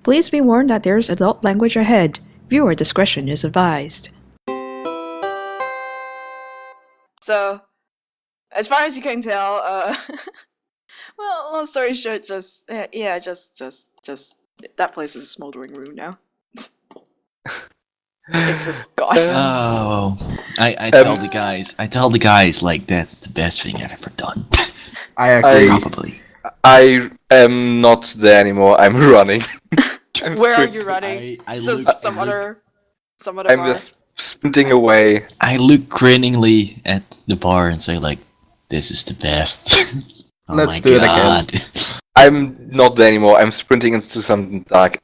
Please be warned that there's adult language ahead. Viewer discretion is advised. So, as far as you can tell, well, long story short, just that place is a smoldering ruin now. It's just gone. Oh, I tell the guys like that's the best thing I've ever done. I agree. Probably. I am not there anymore. I'm running. Where are you running? Some other I'm bar? just sprinting away. I look grinningly at the bar and say like, "This is the best." Oh Let's my do it God. again. I'm not there anymore. I'm sprinting into some dark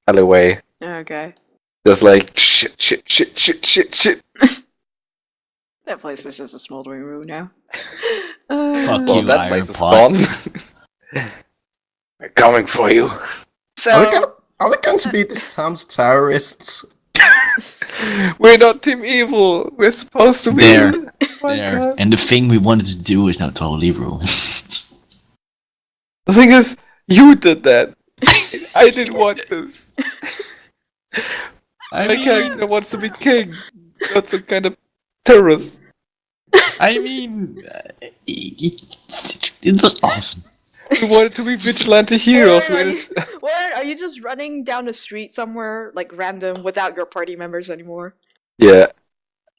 alleyway. Okay. Just like shit. That place is just a smoldering ruin now. Fuck Well, you, that Iron place is Pot. gone. We're coming for you. So, Are we going to be this town's terrorists? We're not Team Evil. We're supposed to be. There. Oh my There. God. And the thing we wanted to do is now totally ruined. The thing is, you did that. I didn't want this. My character wants to be king, not some kind of terrorist. It was awesome. We wanted to be vigilante heroes. Warren, are you just running down the street somewhere, like random, without your party members anymore? Yeah.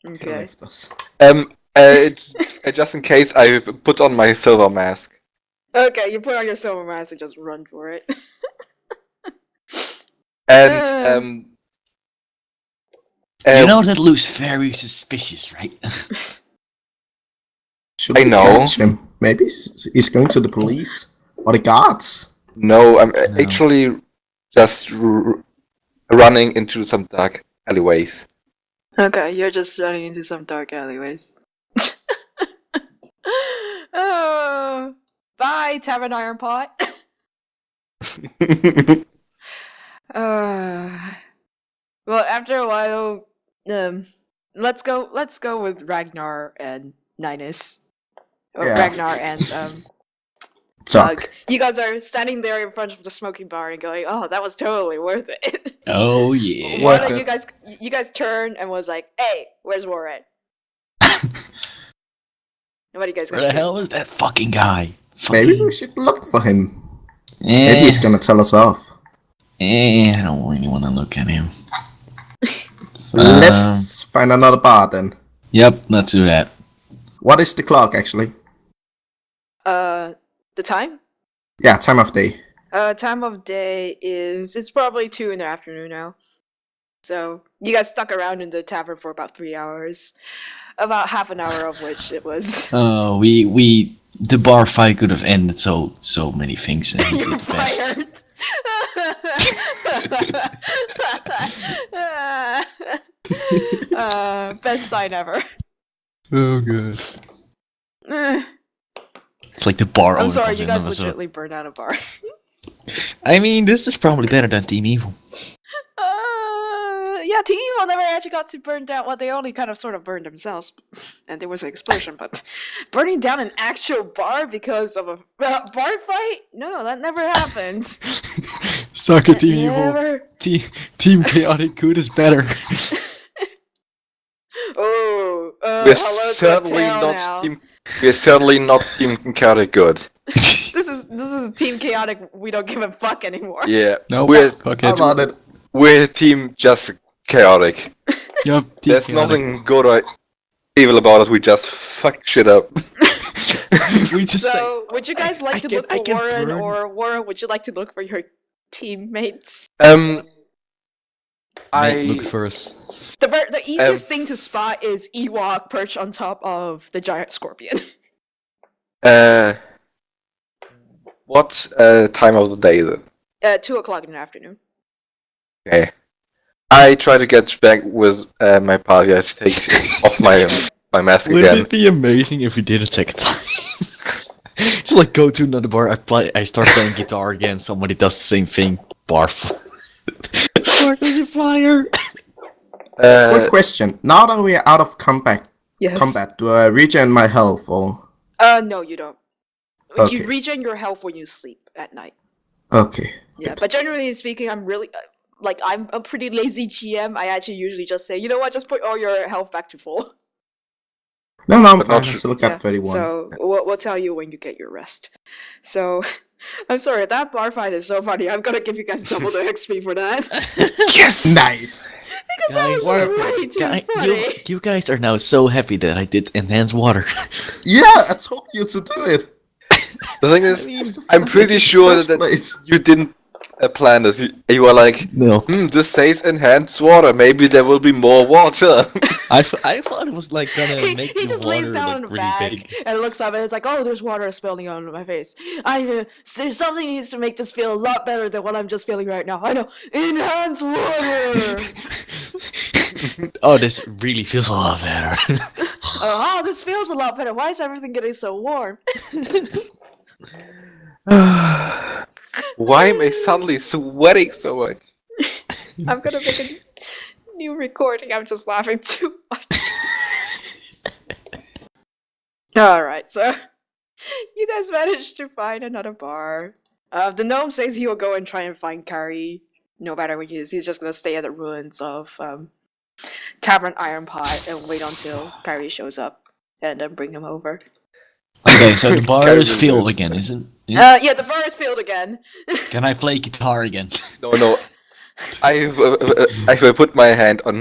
He Okay. left us. Just in case, I put on my silver mask. Okay, you put on your silver mask and just run for it. And You know that looks very suspicious, right? Should I we know. catch him? Maybe he's going to the police or the guards. no, I'm actually just running into some dark alleyways. Okay, you're just running into some dark alleyways. Oh, bye, Tavern Iron Pot. Well, after a while, let's go with Ragnar and Ninus. Or Yeah. Ragnar and Tuck. You guys are standing there in front of the smoking bar and going, "Oh, that was totally worth it." Oh yeah. What? One of you guys turned and was like, "Hey, where's Warren?" And what are you guys Where gonna the do? hell is that fucking guy? Maybe we should look for him. Eh, Maybe he's gonna tell us off. I don't really want to look at him. Let's find another bar then. Yep, let's do that. What is the clock actually? The time? Yeah, time of day. Time of day it's probably 2 in the afternoon now. So you guys stuck around in the tavern for about 3 hours. About half an hour of which it was Oh, the bar fight could have ended so many things. And he you're did best. fired. Best sign ever. Oh good. It's like the bar. I'm owner sorry, comes you in guys and was so- legitimately burned out a bar. I mean, this is probably better than Team Evil. Yeah, Team Evil never actually got to burn down. Well, they only kind of sort of burned themselves, and there was an explosion. But burning down an actual bar because of a bar fight? No, that never happened. Suck at Team Never. Evil. Team Chaotic Good is better. Oh, We're hello to certainly Tail not now. team. We're certainly not Team Chaotic Good. This is Team Chaotic. We don't give a fuck anymore. Yeah. No, We're fuck How it. about it? we're Team just chaotic. Yep, Team There's Chaotic. nothing good or evil about us. We just fuck shit up. We just say, So, would you guys like I to can- look I for can Warren, burn- or Warren? Would you like to look for your teammates? look I for us. The easiest thing to spot is Ewok perched on top of the giant scorpion. what time of the day is it? 2 o'clock in the afternoon. Okay. I try to get back with my party. I take off my mask Wouldn't again. it be amazing if we did it a second time? Just like go to another bar, I start playing guitar again, somebody does the same thing, bar flyer. Quick question. Now that we are out of combat, Yes. do I regen my health or? No, you don't. Okay. You regen your health when you sleep at night. Okay. Yeah, but generally speaking, I'm really like I'm a pretty lazy GM. I actually usually just say, you know what, just put all your health back to full. No, I'm But not fine. I tr- still got Yeah. 31. So we'll tell you when you get your rest. So I'm sorry, that bar fight is so funny. I'm gonna give you guys double the XP for that. Yes! Nice! Because that was Guys, just way too Guy, funny. you guys are now so happy that I did enhance water. Yeah, I told you to do it! The thing is, Just I'm pretty sure first that place. you didn't plan this. You were like, No, this says enhanced water. Maybe there will be more water. I thought it was like gonna He make he the just water lays down on look the really bag big. and looks up and it's like, oh, there's water spilling on my face. I know there's something needs to make this feel a lot better than what I'm just feeling right now. I know, enhance water. Oh, this really feels a lot better. Oh, this feels a lot better. Why is everything getting so warm? Why am I suddenly sweating so much? I'm gonna make a new recording. I'm just laughing too much. Alright, so you guys managed to find another bar. The gnome says he will go and try and find Kari. No matter what he is, he's just gonna stay at the ruins of Tavern Iron Pot and wait until Kari shows up and then bring him over. Okay, so the bar Carry is the filled news. again, isn't it? Yeah, the bar is filled again. Can I play guitar again? No. I will put my hand on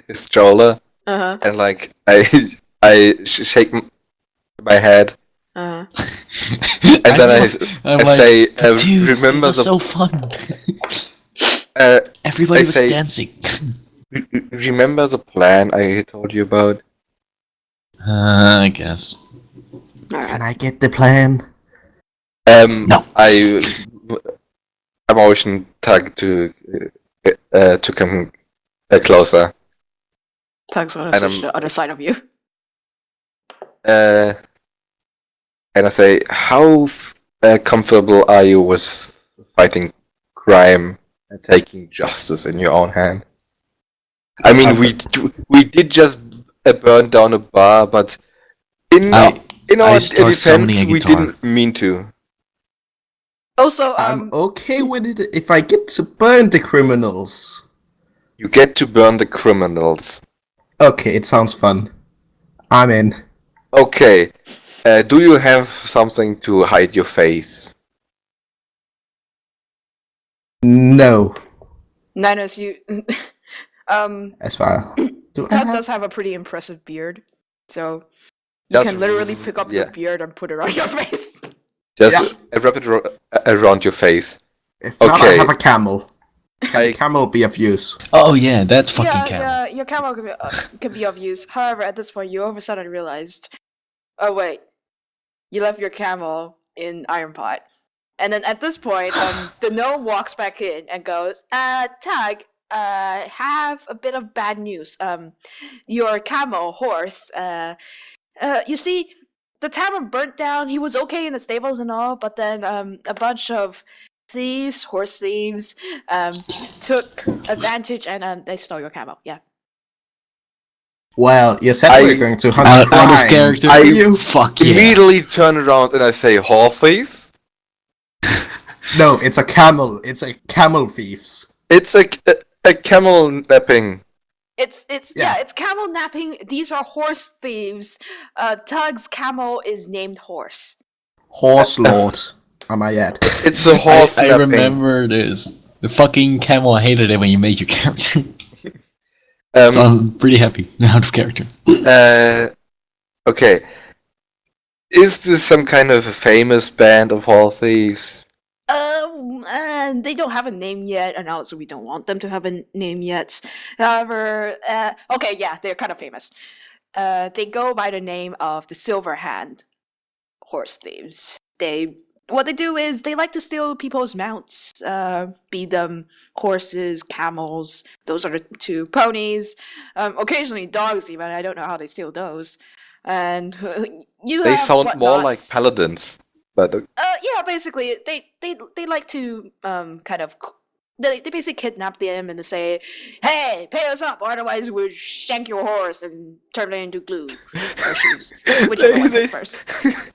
his shoulder Uh-huh. and like I shake my head Uh-huh. and then I I'm like, say, dude, remember it was the so fun. Everybody I was say- dancing. remember the plan I told you about? I guess. Alright. Can I get the plan? No. I motion Tug to come closer. Tug's gonna And switch I'm- to the other side of you. And I say, how comfortable are you with fighting crime and taking justice in your own hand? I mean, we did just burn down a bar, but in I our start defense, summoning a we guitar. didn't mean to. Also, I'm okay with it if I get to burn the criminals. You get to burn the criminals. Okay, it sounds fun. I'm in. Okay. Do you have something to hide your face? No. Ninus, you As far. Do I Tug have? does have a pretty impressive beard, so you Just can literally pick up your yeah. beard and put it on your face. Just wrap it around your face. If not, I Okay. have a camel. Can I- a camel be of use? Oh yeah, that's fucking Yeah, camel. yeah, your camel can be of use. However, at this point, you all of a sudden realized, oh wait, you left your camel in Iron Pot. And then at this point, the gnome walks back in and goes, Tug, have a bit of bad news. Your camel horse, you see, the tavern burnt down. He was okay in the stables and all, but then a bunch of thieves, horse thieves, took advantage and they stole your camel. Yeah. Well, you said we were going to hunt Out crime. of character. I- You? Fuck yeah. Immediately turn around and I say, horse thieves? No, it's a camel. It's a camel thieves. It's a camel napping. It's Yeah. it's camel napping. These are horse thieves. Tug's camel is named Horse. Horse lord. Am I yet? It's a horse I napping. remember this. The fucking camel hated it when you made your character. Um, So I'm pretty happy. Out of character. Okay. Is this some kind of a famous band of horse thieves? They don't have a name yet, and also we don't want them to have a name yet. However, okay, yeah, they're kind of famous. They go by the name of the Silver Hand Horse Thieves. What they do is they like to steal people's mounts, be them horses, camels. Those are the two ponies. Occasionally dogs, even. I don't know how they steal those. And you They have sound more like whatnots. paladins. But Yeah, basically, they like to kind of they basically kidnap them and they say, "Hey, pay us up, otherwise we'll shank your horse and turn it into glue or shoes, whichever one comes first."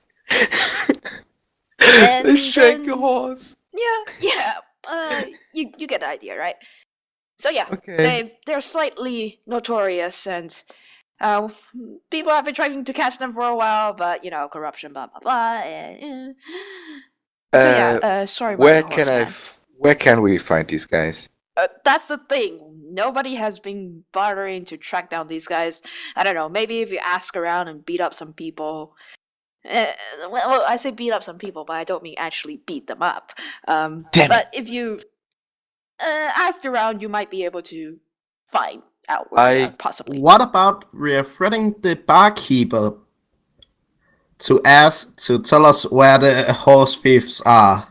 they And shank then- a horse. Yeah. You get the idea, right? So yeah, Okay. they're slightly notorious, and uh, people have been trying to catch them for a while, but corruption, blah blah blah. So yeah, sorry about the horseman. Where can we find these guys? That's the thing. Nobody has been bothering to track down these guys. I don't know. Maybe if you ask around and beat up some people. Well, I say beat up some people, but I don't mean actually beat them up. Damn But if you ask around, you might be able to find out where they are, possibly. What about threatening the barkeeper to tell us where the horse thieves are?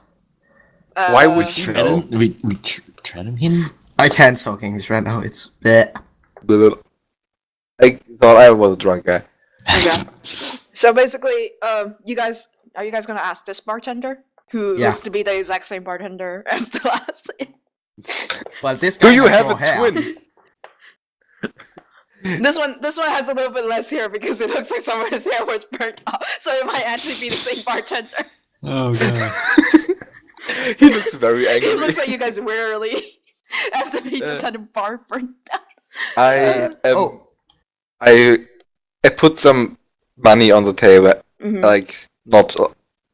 Why would you know? We threaten him. I can't talk English right now. It's bleh. I thought I was a drunk guy. Okay. So basically, are you guys gonna ask this bartender who Yeah. looks to be the exact same bartender as the last? Well, this guy Do you has have no a hair. twin? This one has a little bit less hair because it looks like some of his hair was burnt off, so it might actually be the same bartender. Oh god. He looks very angry. It looks like you guys wearily, as if he just had a bar burnt down. I put some money on the table, Mhm. like not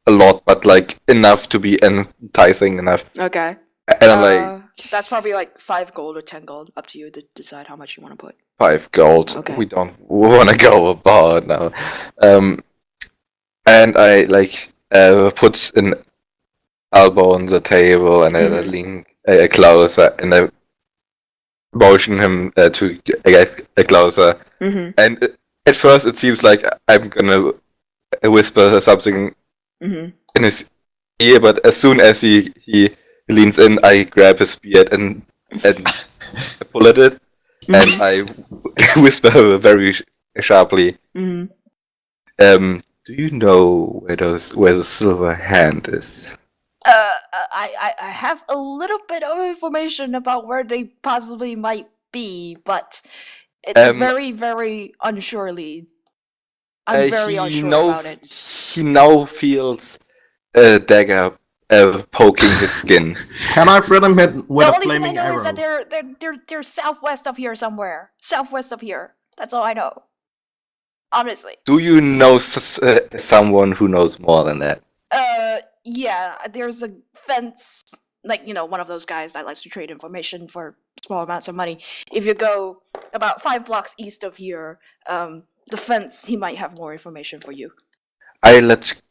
a lot, but like enough to be enticing enough. Okay. And I'm like That's probably like 5 gold or 10 gold. Up to you to decide how much you want to put. 5 gold. Okay. We don't want to go abroad now. And I like put an elbow on the table and I lean closer and I motion him to get closer. Mm-hmm. And at first it seems like I'm gonna whisper something Mm-hmm. in his ear, but as soon as he leans in, I grab his beard and pull at it, and I whisper very sharply, Mm-hmm. do you know where the silver hand is? I have a little bit of information about where they possibly might be, but it's very, very unsurely. I'm very unsure about it. He now feels a dagger poking his skin. Can I threaten him with The a only thing I flaming know arrow? is that they're southwest of here somewhere. Southwest of here. That's all I know. Honestly. Do you know someone who knows more than that? Yeah, there's a fence, like, one of those guys that likes to trade information for small amounts of money. If you go about 5 blocks east of here, the fence, he might have more information for you. I let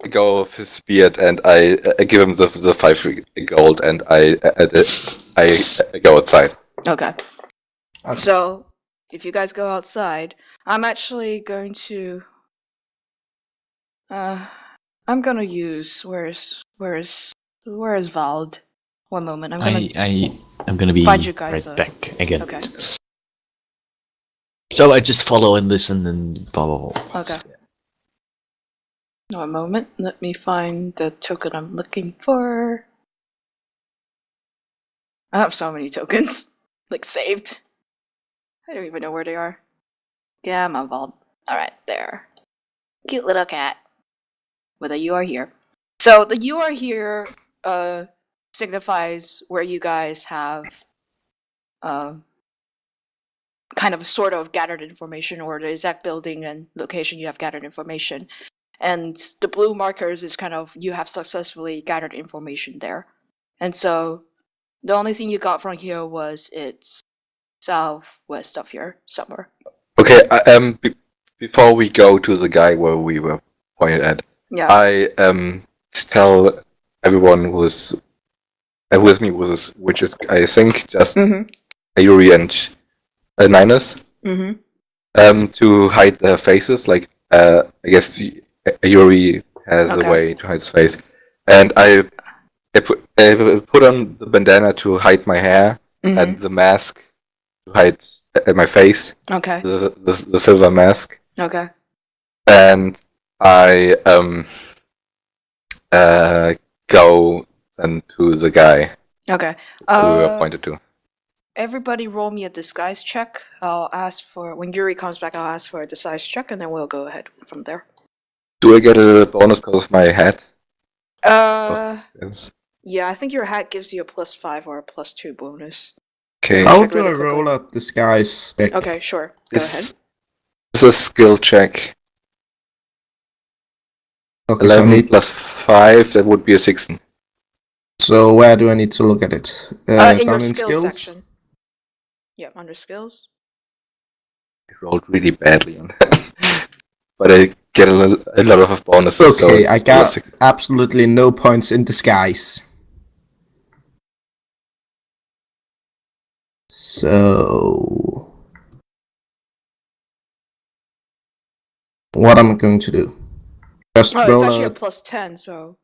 go of his beard and I give him the 5 gold and I go outside. Okay. Okay. So, if you guys go outside, I'm actually going to... I'm gonna use... Where is Vald? One moment, I'm gonna... I'm gonna be find you guys, right back again. Okay. So I just follow and listen and blah blah blah. Okay. One moment, let me find the token I'm looking for. I have so many tokens, like, saved. I don't even know where they are. Yeah, I'm involved. Alright, there. Cute little cat. With a "you are here." So, the "you are here" signifies where you guys have kind of sort of gathered information, or the exact building and location you have gathered information. And the blue markers is kind of you have successfully gathered information there. And so the only thing you got from here was it's southwest of here somewhere. Okay, before we go to the guy where we were pointed at, Yeah. I tell everyone who's with me, which is I think just Ayuri and Ninus, to hide their faces. Like I guess Ayuri has a way to hide his face, and I put on the bandana to hide my hair and the mask to hide my face. Okay. The silver mask. Okay. And I go then to the guy Okay. who we were pointed to. Everybody roll me a disguise check. I'll ask for when Yuri comes back. I'll ask for a disguise check, and then we'll go ahead from there. Do I get a bonus because of my hat? Yes. Yeah, I think your hat gives you a +5 or a +2 bonus. Okay. How check do I really quickly. roll a disguise deck? Okay, sure. Go ahead. This is a skill check. Okay, so I 11 need. plus 5, that would be a 16. So where do I need to look at it? In Down your in skills skills. section. Yep, under skills. I rolled really badly on that. But I get a lot of bonuses. Okay, so I got plus- absolutely no points in disguise. So what am I going to do? Just Oh, it's roll actually a a. +10, so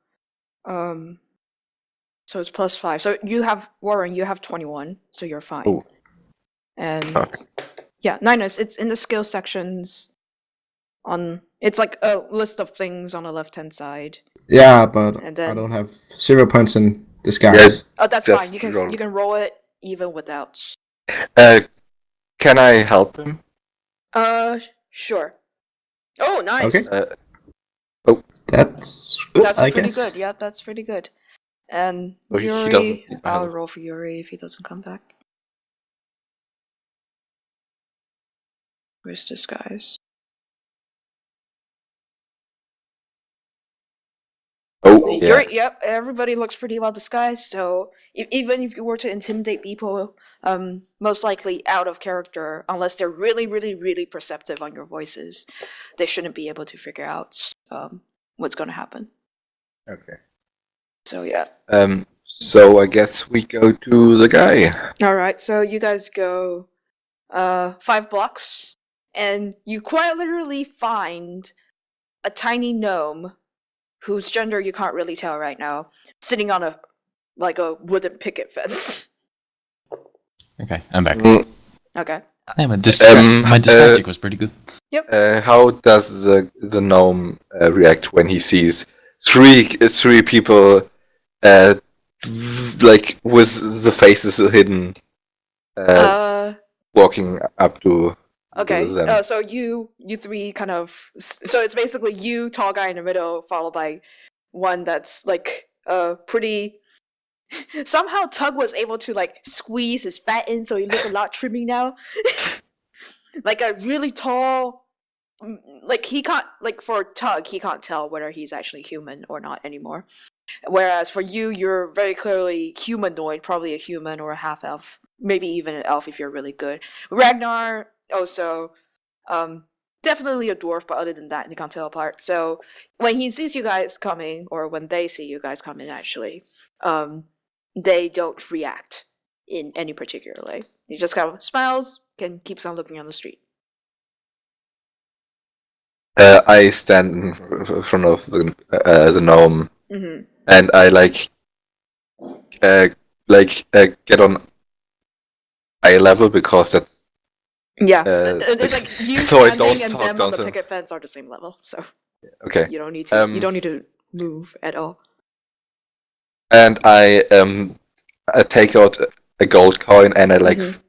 so it's +5. So you have Warren, you have 21, so you're fine. Oh. And Perfect. yeah, Ninus, it's in the skill sections. It's like a list of things on the left-hand side. Yeah, but And I then don't have 0 points in disguise. oh, that's Just fine. You can roll it even without. Can I help him? Sure. Oh, nice. Okay. That's good, That's I pretty guess. good. Yeah, that's pretty good. And Oh, he Yuri, doesn't need my I'll help. roll for Yuri if he doesn't come back. Where's this guy's? Oh, yeah. Yuri, yep, everybody looks pretty well disguised. So even if you were to intimidate people, most likely out of character, unless they're really, really, really perceptive on your voices, they shouldn't be able to figure out what's going to happen. Okay. So yeah. So I guess we go to the guy. All right, so you guys go 5 blocks, and you quite literally find a tiny gnome whose gender you can't really tell right now, sitting on a wooden picket fence. Okay, I'm back. Okay. Yeah, my Um, disguise check was pretty good. How does the gnome react when he sees three people, like with the faces hidden, walking up to Okay. them? So you three kind of. So it's basically you, tall guy in the middle, followed by one that's like pretty. Somehow Tug was able to like squeeze his fat in, so he looks a lot trimmy now. Like a really tall. Like he can't, like for Tug, he can't tell whether he's actually human or not anymore. Whereas for you, you're very clearly humanoid, probably a human or a half elf, maybe even an elf if you're really good. Ragnar also, definitely a dwarf, but other than that, they can't tell apart. So when he sees you guys coming, or when they see you guys coming, actually, they don't react in any particular way. He just kind of smiles and keeps on looking on the street. I stand in front of the gnome, Mm-hmm. and I get on eye level because that's Yeah, it's like you so I standing don't and talk them on down the to him. picket fence are the same level, so Okay. you don't need to. You don't need to move at all. And I take out a gold coin and I Mhm.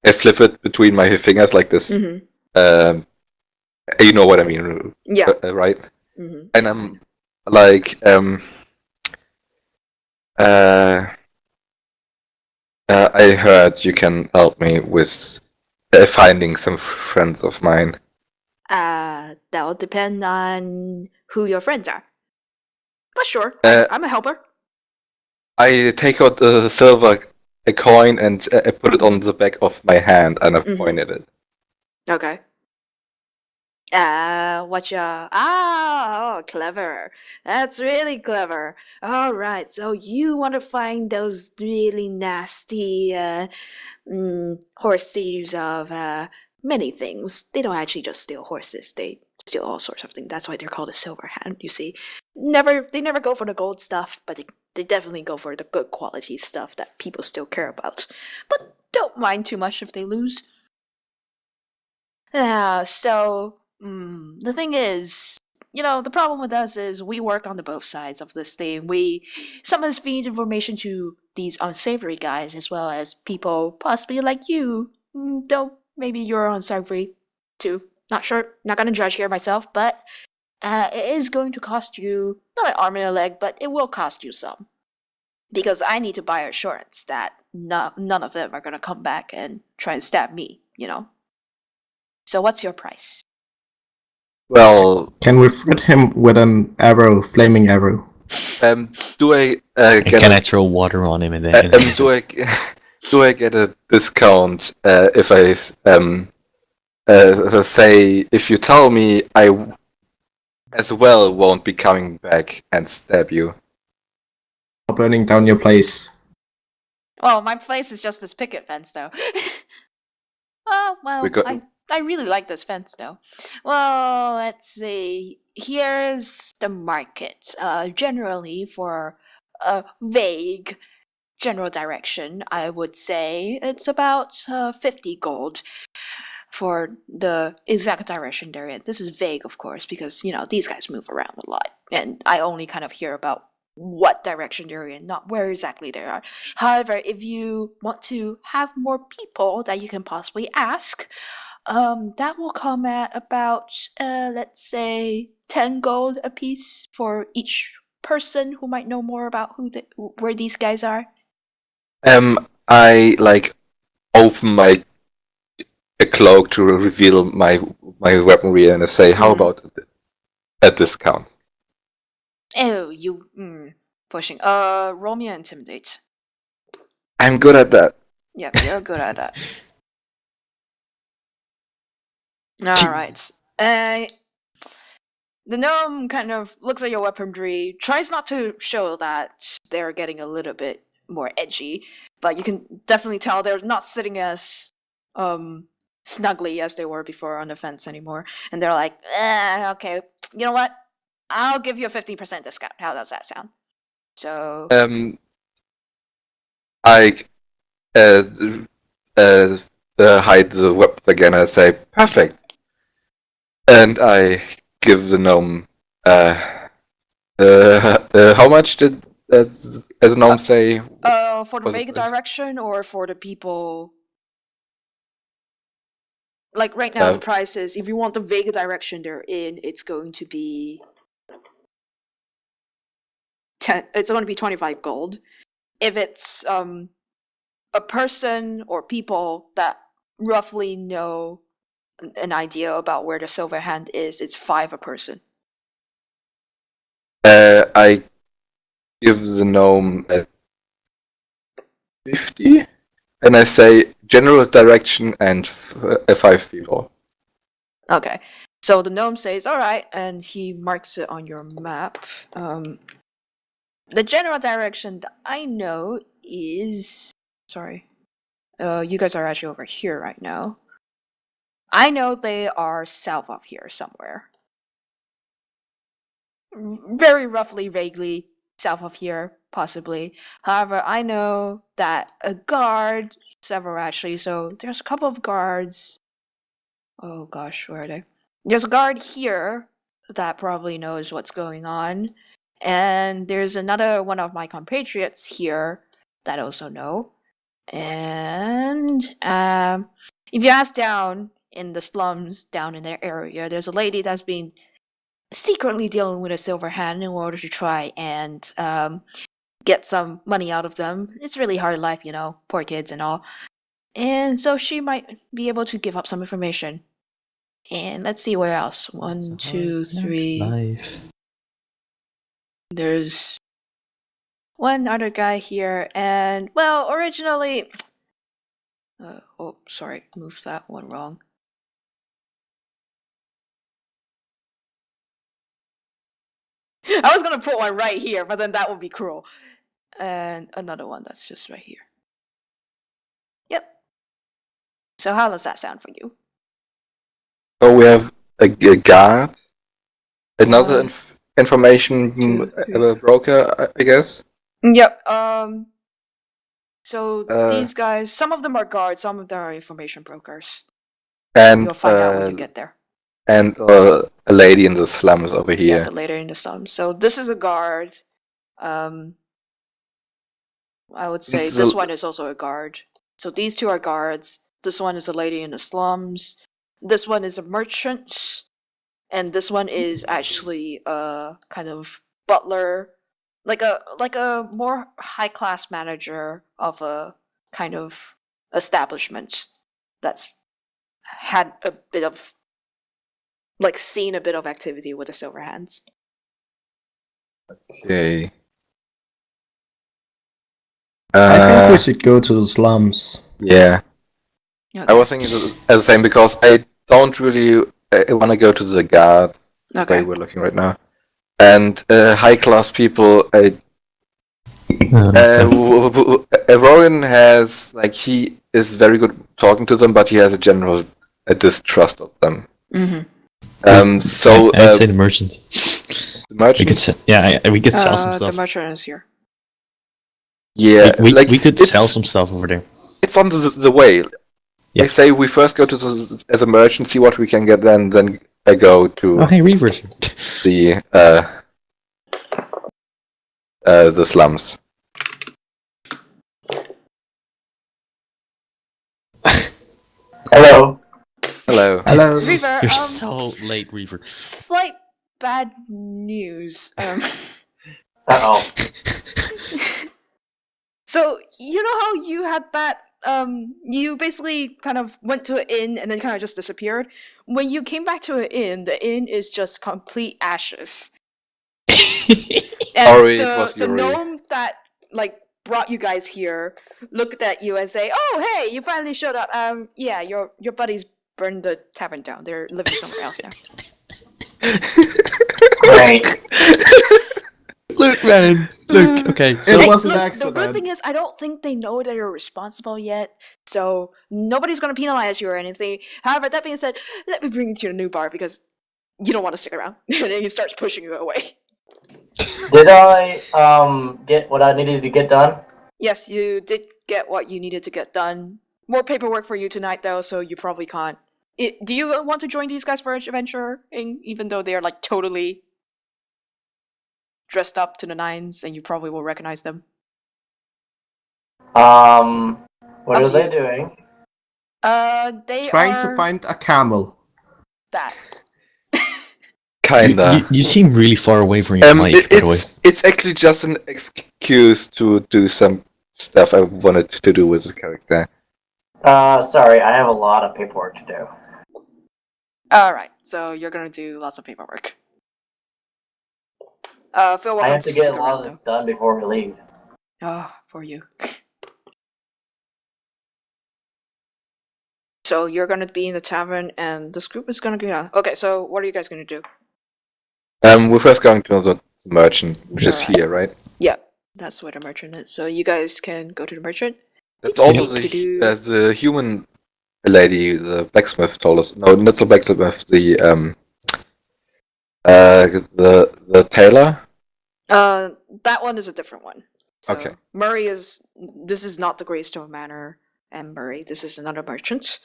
I flip it between my fingers like this. Mm-hmm. You know what I mean, Yeah. right? Mm-hmm. And I'm like I heard you can help me with finding some friends of mine. That'll depend on who your friends are. But sure, Uh, I'm a helper. I take out a coin and I put it on the back of my hand and I point at it. Okay. Oh, clever. That's really clever. All right, so you want to find those really nasty horse thieves of many things. They don't actually just steal horses. They steal all sorts of things. That's why they're called a silver hand, you see. They never go for the gold stuff, but they definitely go for the good quality stuff that people still care about. But don't mind too much if they lose. The thing is, the problem with us is we work on the both sides of this thing. We sometimes feed information to these unsavory guys as well as people possibly like you. Though maybe you're unsavory too. Not sure. Not gonna judge here myself, but it is going to cost you not an arm and a leg, but it will cost you some. Because I need to buy assurance that none of them are going to come back and try and stab me, you know? So what's your price? Well, Can we threat him with an arrow, flaming arrow? do I And get can a, I throw water on him and then? do I get a discount if I say if you tell me I as well won't be coming back and stab you? Or burning down your place? Well, my place is just this picket fence, though. Oh, well, We got- I really like this fence, though. Well, let's see. Here's the market. Generally, for a vague general direction, I would say it's about 50 gold for the exact direction they're in. This is vague, of course, because, you know, these guys move around a lot. And I only kind of hear about what direction they're in, not where exactly they are. However, if you want to have more people that you can possibly ask, that will come at about, let's say, 10 gold a piece for each person who might know more about where these guys are. I like open my cloak to reveal my weaponry and I say, how about a discount? Oh, you pushing. Roll me an intimidate. I'm good at that. Yep, you're good at that. All right. The gnome kind of looks at your weaponry, tries not to show that they're getting a little bit more edgy, but you can definitely tell they're not sitting as snugly as they were before on the fence anymore. And they're like, okay, you know what? I'll give you a 50% discount. How does that sound? So I hide the weapons again and I say, perfect. And I give the gnome how much did as the gnome say? for the Was it Vega price? direction or for the people? Like right now, the price is if you want the Vega direction they're in, it's going to be 10. It's going to be 25 gold. If it's a person or people that roughly know an idea about where the silver hand is, it's 5 a person. I give the gnome a 50, and I say general direction and 5 people. Okay. So the gnome says, all right, and he marks it on your map. The general direction that I know is... Sorry. You guys are actually over here right now. I know they are south of here somewhere. Very roughly, vaguely, south of here, possibly. However, I know that a guard, several actually, so there's a couple of guards. Oh gosh, where are they? There's a guard here that probably knows what's going on. And there's another one of my compatriots here that also know. And if you ask down in the slums, down in their area, there's a lady that's been secretly dealing with a silver hand in order to try and get some money out of them. It's really hard life, you know, poor kids and all. And so she might be able to give up some information. And let's see where else. 1, 2, 3. There's one other guy here, and well, originally. Oh, sorry, moved that one wrong. I was gonna put one right here, but then that would be cruel. And another one that's just right here. Yep. So how does that sound for you? So we have a guard, another information broker, I guess. Yep. So Uh, these guys, some of them are guards, some of them are information brokers. And You'll find out when you get there. And a lady in the slums over here. Yeah, the later in the slums. So this is a guard. I would say this one is also a guard. So these two are guards. This one is a lady in the slums. This one is a merchant. and this one is actually a kind of butler, like a more high class manager of a kind of establishment that's had a bit of like seen a bit of activity with the Silver Hands. Okay. I think we should go to the slums. Yeah. Okay. I was thinking the same because I don't really want to go to the guards the way Okay. we're looking right now. And high class people, Rowan has, like, he is very good talking to them, but he has a general distrust of them. Mm-hmm. So I'd say the merchant. the We merchant, could we could sell some The stuff. merchant is here. yeah, We like, could it's, sell some stuff over there. It's on the way. Yeah. I say we first go to the as a merchant, see what we can get, then I go to Oh, hey, Reavers. the slums. Hello. Hello. Hello. Reaver, You're so late, Reaver. slight bad news. Uh-oh. So you know how you had that you basically kind of went to an inn and then kind of just disappeared? When you came back to an inn, the inn is just complete ashes. And Sorry, it was the Yuri. gnome that like brought you guys here looked at you and say, "Oh, hey, you finally showed up. Yeah, your buddies burned the tavern down. They're living somewhere else now." Great. Look, man. Look, okay. It So, was an Look, accident. the good thing is, I don't think they know that you're responsible yet, so nobody's gonna penalize you or anything. However, that being said, let me bring you to your new bar because you don't want to stick around. And then he starts pushing you away. Did I get what I needed to get done? Yes, you did get what you needed to get done. More paperwork for you tonight, though, so you probably can't. Do you want to join these guys for adventuring, even though they are like totally dressed up to the nines, and you probably will recognize them? What Up are to they you. doing? They Trying are to find a camel. that. Kinda. you seem really far away from your mic, by the way. It's actually just an excuse to do some stuff I wanted to do with the character. Sorry, I have a lot of paperwork to do. Alright, so you're gonna do lots of paperwork. Feel I welcome have to to get stick a lot around, of though. this done before we leave. Oh, for you. So you're gonna be in the tavern, and this group is gonna go. Okay, so what are you guys gonna do? We're first going to the merchant, which is Alright. here, right? Yep, that's where the merchant is. So you guys can go to the merchant. That's also Do-do-do-do. the human lady, the blacksmith told us. No, not the blacksmith, the tailor. That one is a different one. So Okay. Murray is. This is not the Greystone Manor and Murray. This is another merchant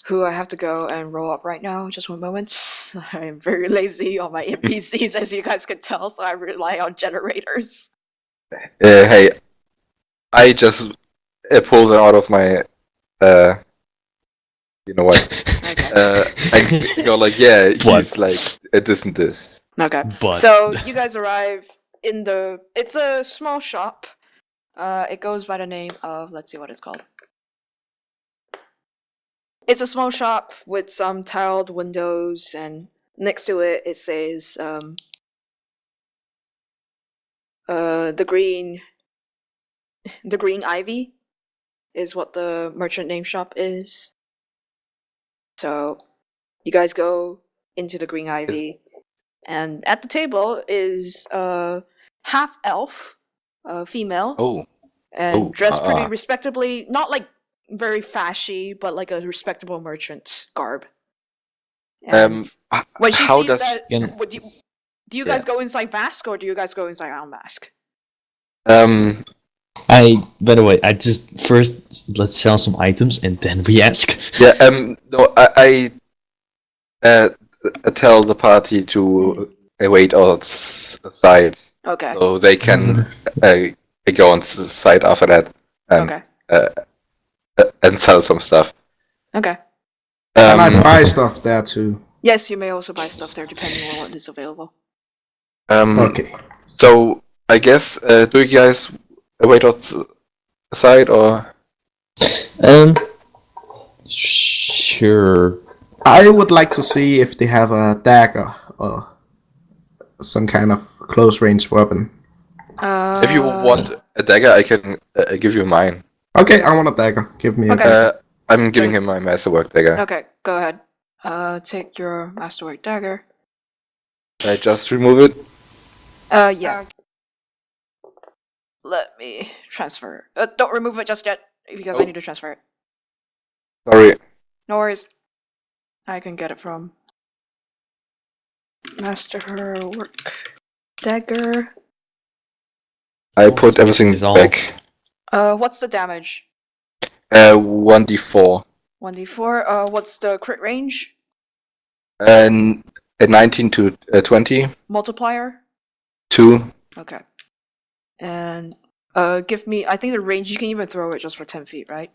who I have to go and roll up right now. Just one moment. I am very lazy on my NPCs, as you guys can tell, so I rely on generators. Hey, I just pulled them out of my. You know what? Okay. I go like, yeah, he's What? like, it isn't this. Okay. But So you guys arrive in the. It's a small shop. It goes by the name of. Let's see what it's called. It's a small shop with some tiled windows, and next to it, it says the green ivy is what the merchant name shop is. So you guys go into the green ivy, and at the table is a half elf, female, Oh, and dressed pretty uh-uh. respectably, not like very fashy, but like a respectable merchant garb. And when she how sees does that, Can- what do you guys go inside mask, or do you guys go inside out mask? by the way, I just first let's sell some items and then we ask. yeah, no, I tell the party to wait outside Okay. so they can go on the side after that and Okay. and sell some stuff. Okay. And I Um, buy stuff there too. Yes, you may also buy stuff there depending on what is available. Okay. So I guess do you guys wait outside or? Sure. I would like to see if they have a dagger or some kind of close range weapon. If you want a dagger, I can give you mine. Okay, I want a dagger. Give me a Okay. dagger. I'm giving him my masterwork dagger. Okay, go ahead. Take your masterwork dagger. I just remove it. Yeah. Let me transfer. Don't remove it just yet, because I Oh. need to transfer it. Sorry. No worries. I can get it from Masterwork Dagger. I put everything It's all- back. What's the damage? 1d4. 1d4. What's the crit range? And a 19 to 20. Multiplier? 2. Okay. And give me. I think the range you can even throw it just for 10 feet, right?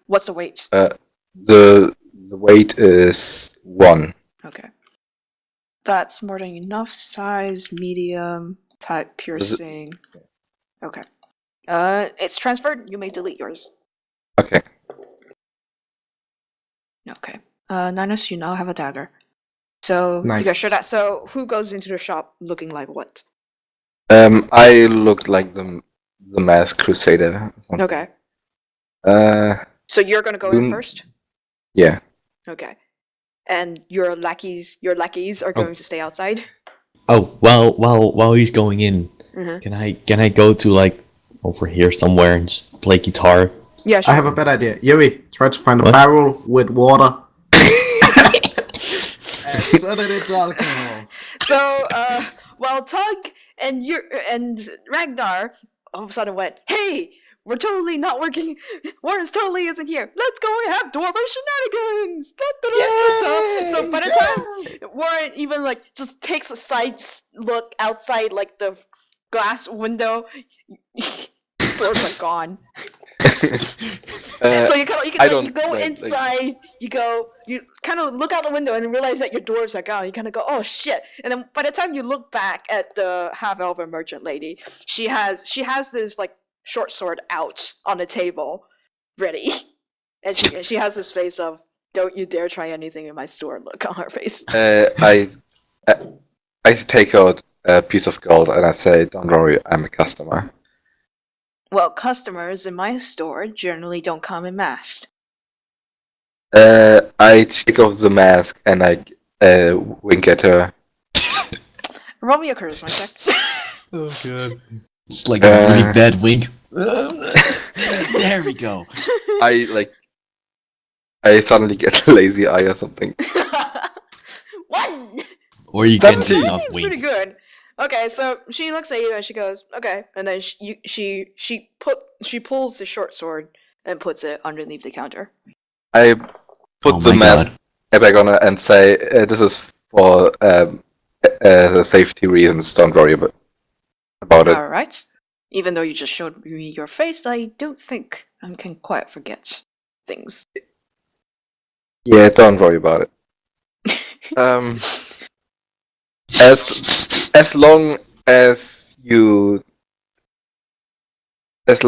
What's the weight? The weight is 1. Okay. That's more than enough. Size, medium, type, piercing. Okay. It's transferred. You may delete yours. Okay. Okay. Ninus, you now have a dagger. So you Nice. guys sure that. So who goes into the shop looking like what? I look like the masked crusader. Okay. Uh, So you're gonna go in Loon- first. yeah. Okay. And your lackeys are going to stay outside. Oh, while he's going in, Mhm. can I go to like over here somewhere and just play guitar? Yeah, sure. I have a better idea. Yuri, try to find a What? barrel with water. And turn it into alcohol. So, while Tug and Ragnar all of a sudden went, "Hey, we're totally not working. Warren's totally isn't here. Let's go and have dwarven shenanigans." Da-da-da-da-da. So by the time Warren even like just takes a side look outside like the glass window, dwarves are gone. So you kind of I you don't go like- inside, you kind of look out the window and realize that your dwarves are gone. You kind of go, oh shit! And then by the time you look back at the half elven merchant lady, she has this like short sword out on the table, ready, and she has this face of "Don't you dare try anything in my store" look on her face. I take out a piece of gold and I say, "Don't worry, I'm a customer." Well, customers in my store generally don't come in masked. I take off the mask and I wink at her. Roll me a charisma check. Oh god. It's like a really bad wink. There we go. I suddenly get a lazy eye or something. 1. Or you get 17. enough It's pretty wink. good. Okay, so she looks at you and she goes, "Okay," and then she pulls the short sword and puts it underneath the counter. I put Oh the my mask god. back on her and say, "This is for safety reasons. Don't worry about it." All right. Even though you just showed me your face, I don't think I can quite forget things. Yeah, don't worry about it. As long as you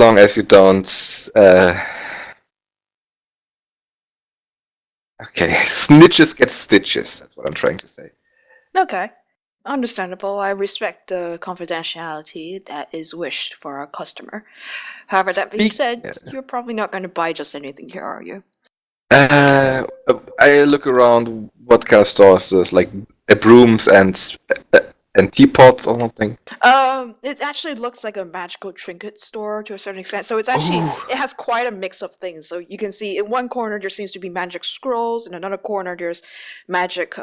don't okay, snitches get stitches. That's what I'm trying to say. Okay. Understandable. I respect the confidentiality that is wished for our customer. However, that being said, Yeah. you're probably not going to buy just anything here, are you? I look around what kind of stores there's, like brooms and teapots or something. It actually looks like a magical trinket store to a certain extent. So it's actually it has quite a mix of things. So you can see in one corner there seems to be magic scrolls, in another corner there's magic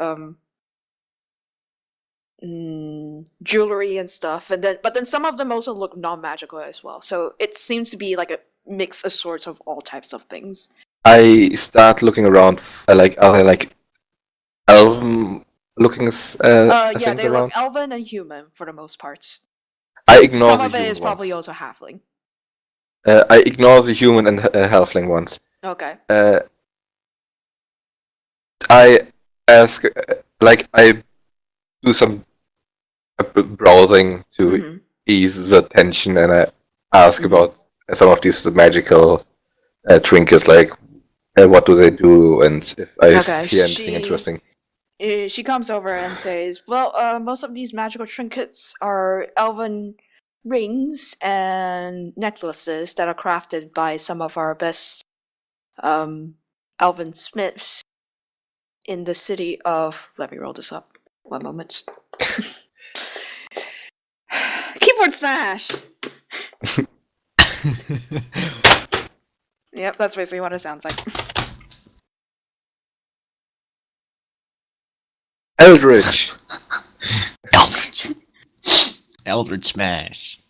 jewelry and stuff, and then some of them also look non-magical as well. So it seems to be like a mix of sorts of all types of things. I start looking around. Are there like elven looking Yeah, things they around? look elven and human for the most part. I ignore Some the of it human is probably ones. also halfling. I ignore the human and halfling ones. Okay. I ask like I do some browsing to Mhm. ease the tension, and I ask Mhm. about some of these magical trinkets, like what do they do, and if I Okay, hear anything interesting. she comes over and says, "Well, most of these magical trinkets are elven rings and necklaces that are crafted by some of our best elven smiths in the city of." Let me roll this up. 1 moment. Keyboard smash. Yep, that's basically what it sounds like. Eldritch. Eldritch. Eldritch Smash.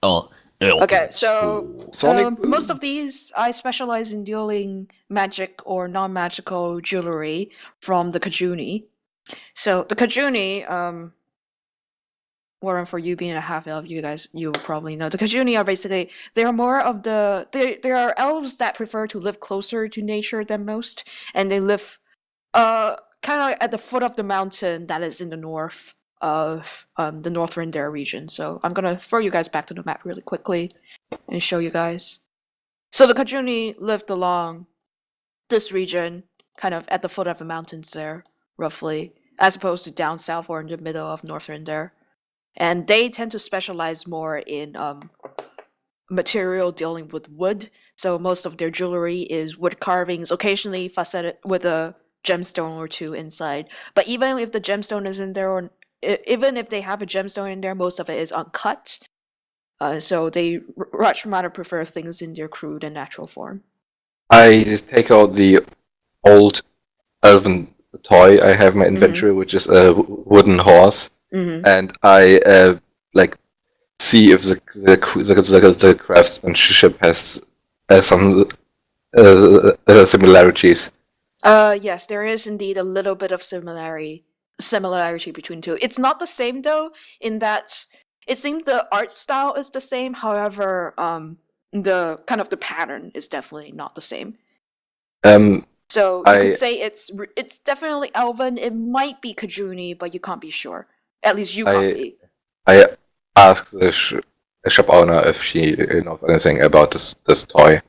Oh, Eldritch. Okay, so Sonic Boom. most of these, I specialize in dealing magic or non-magical jewelry from the Kajuni. So the Kajuni, Warren, for you being a half elf, you guys, you will probably know the Kajuni are basically they are more of they are elves that prefer to live closer to nature than most, and they live kind of at the foot of the mountain that is in the north of the Northern Dare region. So I'm gonna throw you guys back to the map really quickly and show you guys. So the Kajuni lived along this region, kind of at the foot of the mountains there, roughly, as opposed to down south or in the middle of Northern Dare. And they tend to specialize more in material dealing with wood. So most of their jewelry is wood carvings, occasionally faceted with a gemstone or two inside. But even if the gemstone is in there, or even if they have a gemstone in there, most of it is uncut. So they much rather prefer things in their crude and natural form. I just take out the old elven toy I have in my inventory, which is a wooden horse, and I like see if the craftsmanship has some similarities. Yes, there is indeed a little bit of similarity between two. It's not the same though, in that it seems the art style is the same. However, the kind of the pattern is definitely not the same. So you could say it's definitely Elven. It might be Kajuni, but you can't be sure. At least you can't be. I asked the shop owner if she knows anything about this toy.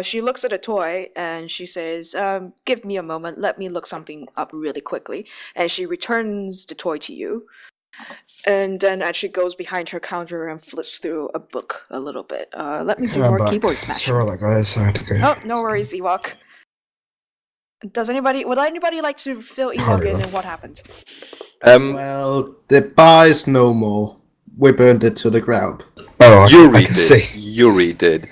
She looks at a toy and she says, "Give me a moment. Let me look something up really quickly." And she returns the toy to you, and then actually goes behind her counter and flips through a book a little bit. Let me do more keyboard smashing. Sorry, that guys. I had to go. Oh, no worries, Ewok. Would anybody like to fill Ewok in and what happened? Well, the bar is no more. We burned it to the ground. Oh, I Yuri can did. see. Yuri did.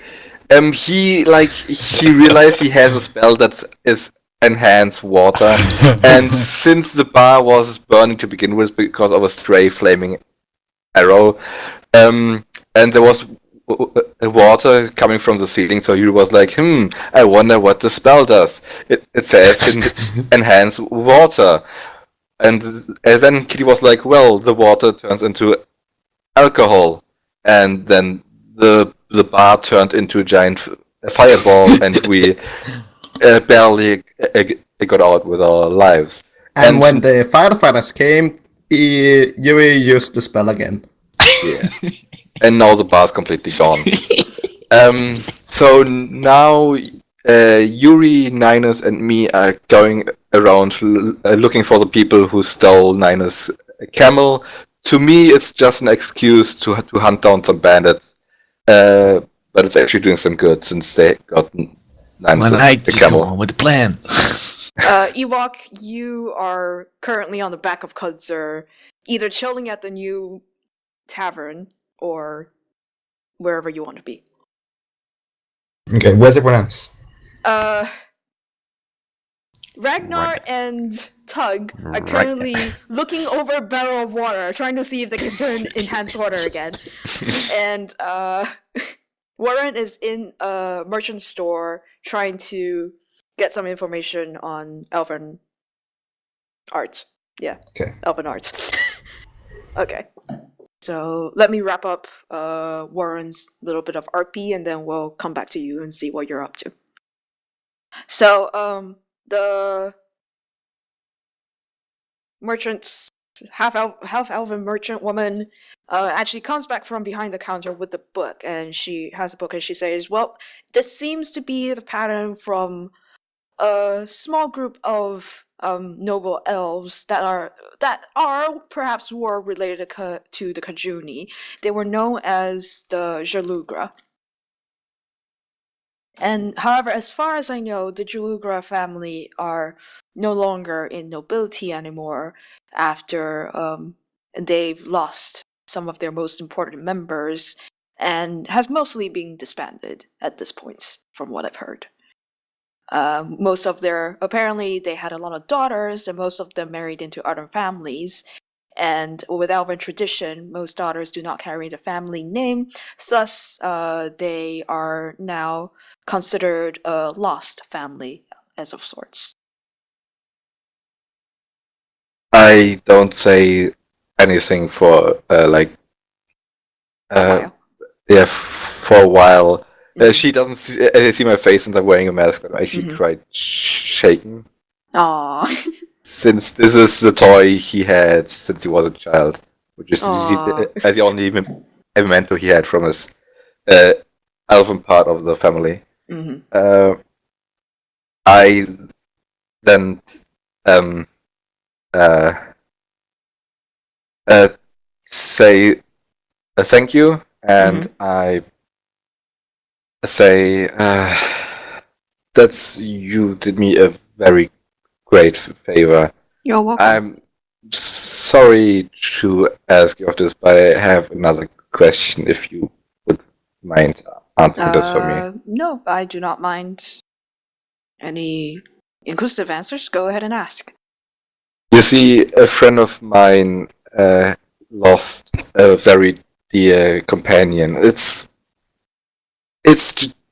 He realized he has a spell that is enhance water, and since the bar was burning to begin with because of a stray flaming arrow, and there was water coming from the ceiling, so he was like, I wonder what the spell does. It says enhance water. And then Kitty was like, well, the water turns into alcohol. And then the bar turned into a giant fireball, and we barely got out with our lives. And when the firefighters came, Yuri used the spell again. Yeah. And now the bar's completely gone. So now Yuri, Ninus, and me are going around looking for the people who stole Ninus' camel. To me, it's just an excuse to hunt down some bandits. But it's actually doing some good since they got Ninus' camel. Go on with the plan. Ewok, you are currently on the back of Kudzer, either chilling at the new tavern or wherever you want to be. Okay, where's everyone else? Ragnar and Tug are currently looking over a barrel of water, trying to see if they can turn enhanced water again. And Warren is in a merchant store trying to get some information on Elven art. Yeah. Okay. Elven art. Okay. So let me wrap up Warren's little bit of RP, and then we'll come back to you and see what you're up to. So the merchants, half elven merchant woman, actually comes back from behind the counter with the book, and she has a book, and she says, "Well, this seems to be the pattern from a small group of noble elves that are perhaps were related to the Kajuni. They were known as the Jalugra. And however, as far as I know, the Jalugra family are no longer in nobility anymore after they've lost some of their most important members and have mostly been disbanded at this point, from what I've heard. Apparently they had a lot of daughters, and most of them married into other families. And with elven tradition, most daughters do not carry the family name, thus they are now considered a lost family as of sorts. I don't say anything for Wow. yeah, for a while. Mhm. She doesn't see my face since I'm wearing a mask, but I'm actually quite shaken. Aww. Since this is the toy he had since he was a child, which is Aw. the only memento he had from his elven part of the family. Mhm. I then say thank you, and I say that's you did me a very great favor. You're welcome. I'm sorry to ask you of this, but I have another question if you would mind answering this for me. No, I do not mind any inclusive answers. Go ahead and ask. You see, a friend of mine lost a very dear companion. It's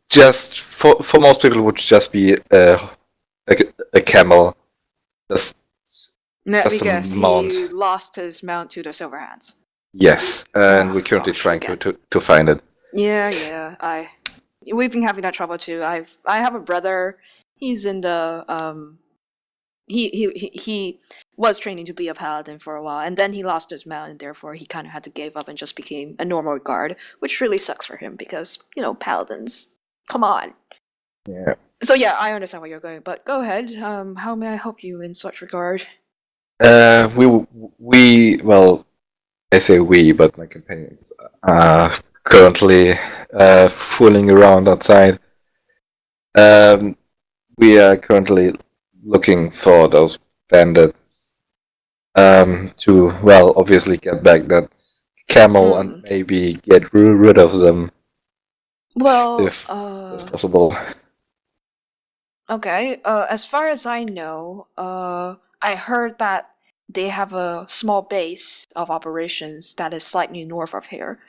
just for most people it would just be a camel. Just Let me Just a guess, mount. he lost his mount to the Silverhands. yes, and Oh, we're currently gosh, trying again. to find it. Yeah, we've been having that trouble too. I have a brother. He's in the he was training to be a paladin for a while, and then he lost his mount, and therefore he kind of had to give up and just became a normal guard, which really sucks for him because paladins. Come on. Yeah. So yeah, I understand where you're going, but go ahead. How may I help you in such regard? Well, I say we, but my companions are currently fooling around outside. We are currently looking for those bandits to, well, obviously get back that camel and maybe get rid of them Well, if it's possible. okay. As far as I know, I heard that they have a small base of operations that is slightly north of here.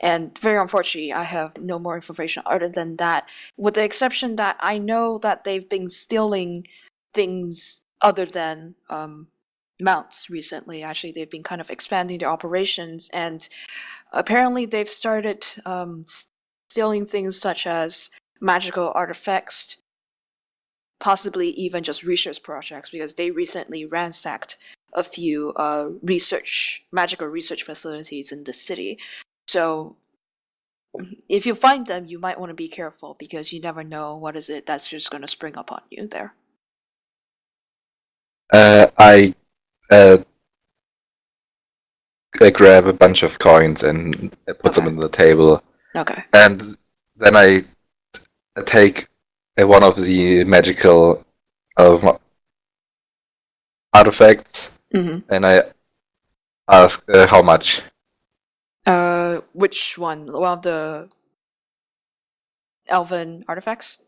And very unfortunately, I have no more information other than that, with the exception that I know that they've been stealing things other than mounts recently. Actually, they've been kind of expanding their operations, and apparently they've started stealing things such as magical artifacts, possibly even just research projects, because they recently ransacked a few magical research facilities in the city. So if you find them, you might want to be careful because you never know what is it that's just going to spring up on you there. I grab a bunch of coins and put them on the table. Okay. And then I take one of the magical artifacts, and I ask how much. Which one? One of the elven artifacts?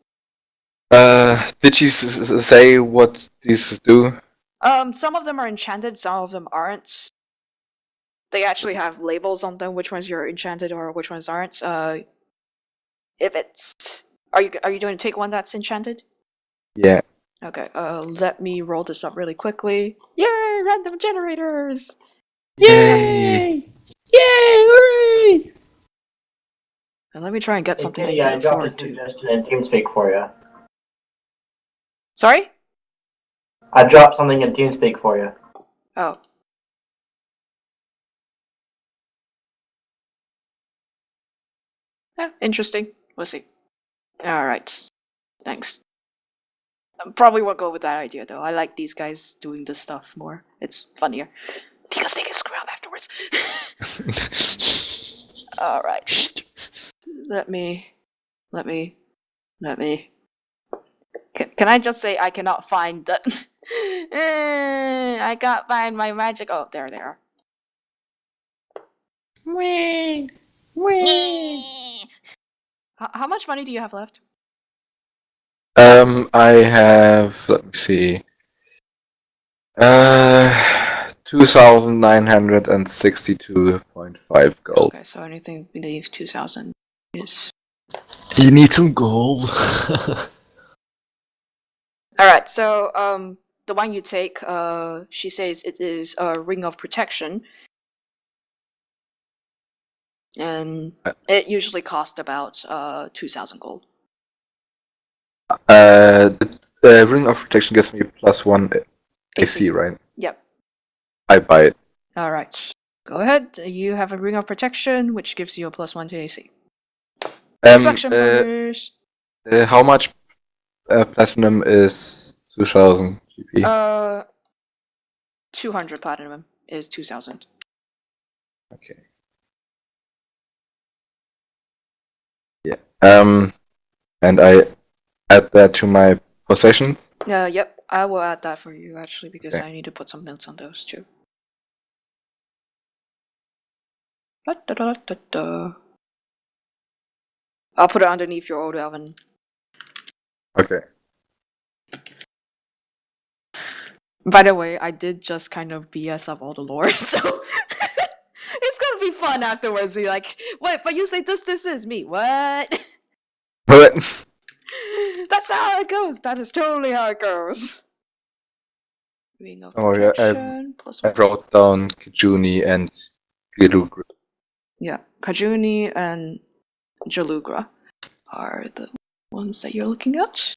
Did she say what these do? Some of them are enchanted, some of them aren't. They actually have labels on them, which ones you're enchanted or which ones aren't. If it's... Are you going to take one that's enchanted? Yeah. Okay, let me roll this up really quickly. Yay! Random generators! Yay! Yay! Hooray! And let me try and get something to Kitty, I look dropped a forward to. suggestion in TeamSpeak for you. Sorry? I dropped something in TeamSpeak for you. Oh. Yeah, interesting. We'll see. Alright. Thanks. Probably won't go with that idea though. I like these guys doing this stuff more. It's funnier. Because they can screw up afterwards. Alright. Let me. Can I just say I cannot find the. I can't find my magic. Oh, there they are. How much money do you have left? I have, let me see, 2,962.5 gold. Okay, so anything beneath 2,000 is. You need some gold. Alright, so the one you take, she says it is a ring of protection. And it usually costs about 2,000 gold. The ring of protection gives me +1 AC, right? Yep. I buy it. Alright. Go ahead. You have a ring of protection, which gives you a +1 to AC. Um, Reflection bonus. How much platinum is 2,000 GP? 200 platinum is 2,000. Okay. Yeah. And I add that to my possession. Yep. I will add that for you actually because Okay. I need to put some notes on those too. Da-da-da-da-da. I'll put it underneath your old elven. Okay. By the way, I did just kind of BS up all the lore, so it's gonna be fun afterwards. You're like, wait, but you say this is me. What? But That's not how it goes. That is totally how it goes. Ring of Oh, yeah, protection plus I 1. wrote down Kijuni and Gilugra. Yeah, Kajuni and Jalugra are the ones that you're looking at.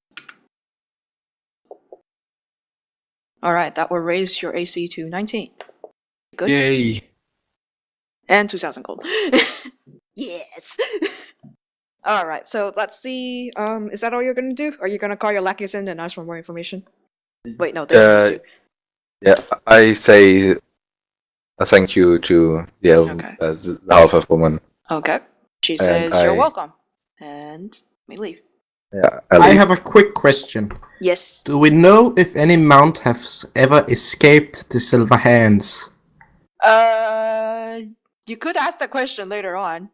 Alright, that will raise your AC to 19. Good. Yay. And 2,000 gold. Yes! Alright, so let's see. Is that all you're gonna do? Are you gonna call your lackeys in and ask for more information? Wait, no, they don't need to. Yeah, I say a thank you to the elven, Okay. the half-elf woman. Okay. She And says, you're I- welcome. And we leave. Yeah, I leave. have a quick question. Yes. Do we know if any mount has ever escaped the Silver Hands? You could ask that question later on.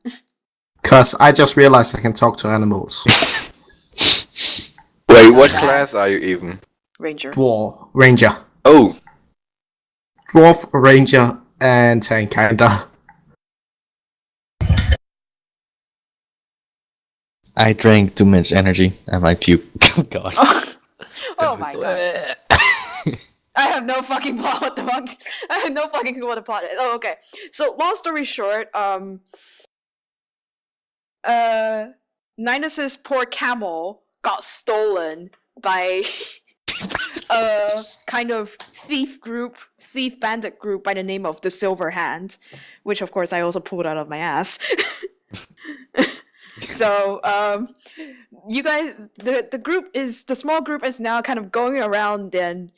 Cause I just realized I can talk to animals. Wait, what class are you even? Ranger. Dwarf, ranger, Oh, dwarf, ranger, and tank kinda. I drank too much energy and my puke. Oh god. Oh my god. I have no fucking plot what the fuck. I have no fucking clue what the plot is. Oh, okay. So long story short, Ninus's poor camel got stolen by a kind of thief bandit group by the name of the Silver Hand, which of course I also pulled out of my ass. So, you guys, the small group is now kind of going around and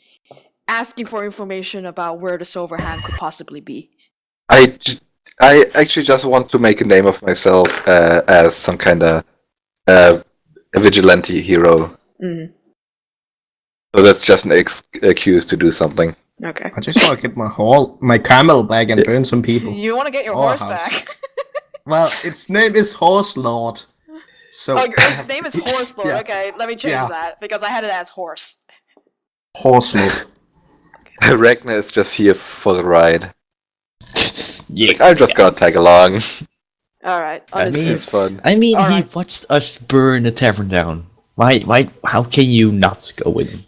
asking for information about where the Silver Hand could possibly be. I actually just want to make a name of myself as some kind of a vigilante hero. Mm, So that's just an excuse to do something. okay. I just want to get my camel back and burn some people. You want to get your Our horse house. back? Well, its name is Horse Lord. So Oh, its name is Horse Lord. Yeah. Okay, let me change Yeah. that because I had it as horse. Horse Lord. Ragnar is just here for the ride. Yeah. Like, I'm just gonna tag along. All right. I This mean- is fun. I mean, he Alright. watched us burn the tavern down. Why, how can you not go with him?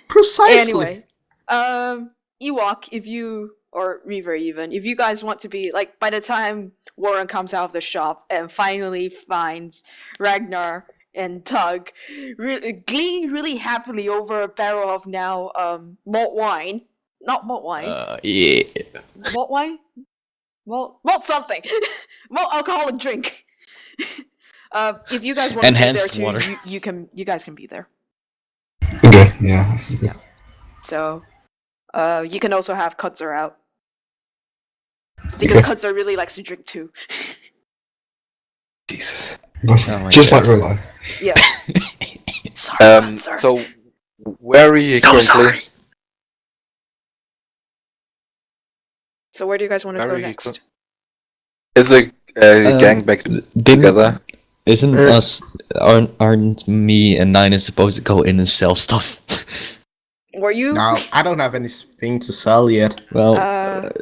Precisely. Anyway, Ewok, if you or Reaver even, if you guys want to be like, by the time Warren comes out of the shop and finally finds Ragnar and Tug gleaning really happily over a barrel of now malt wine, Not malt wine. Yeah. Malt wine? Malt something. Malt alcoholic drink. If you guys want to be there Enhanced too, water. you guys can be there. Okay, yeah, that's good. Yeah. So, you can also have Kutzer out. Because Okay. Kutzer really likes to drink too. Jesus. That's Oh my just God. like real life. Yeah. Sorry, Kutzer. So, where are you currently? So where do you guys want to go Very next? Is the gang back together? Isn't Uh, us aren't me and Nine supposed to go in and sell stuff? Were you? No, I don't have anything to sell yet. Well,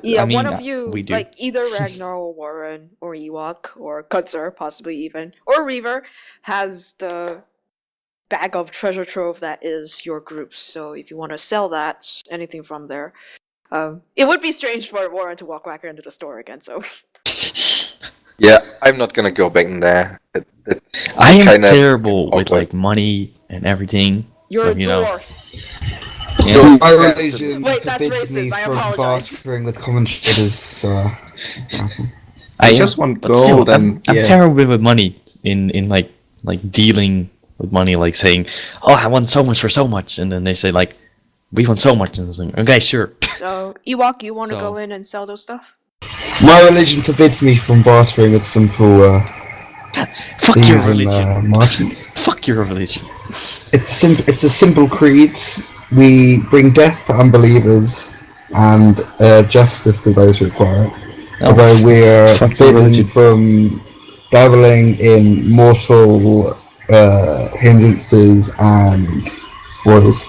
Yeah, I mean, one of you, we do. like either Ragnar or Warren or Ewok or Kutzer, possibly even, or Reaver, has the bag of treasure trove that is your group's. So if you want to sell that, anything from there, it would be strange for Warren to walk back into the store again. So Yeah, I'm not gonna go back in there. I am kinda terrible with awkward. like money and everything. you're So, a you know. dwarf. Yeah. My religion Wait, that's forbids me racist, I from apologize. bartering with common traders, so it's happening. I am, just want but still, gold and I'm yeah. terrible with money in like dealing with money, like saying, "Oh, I want so much for so much," and then they say like, "We want so much," and it's like, "Okay, sure." So Ewok, you want to So- go in and sell those stuff? My religion forbids me from bartering with simple Fuck your thieves religion. and merchants. Fuck your religion. It's a simple creed. We bring death to unbelievers and justice to those who require it. No. Although we are Fuck your forbidden religion. from dabbling in mortal hindrances and spoils.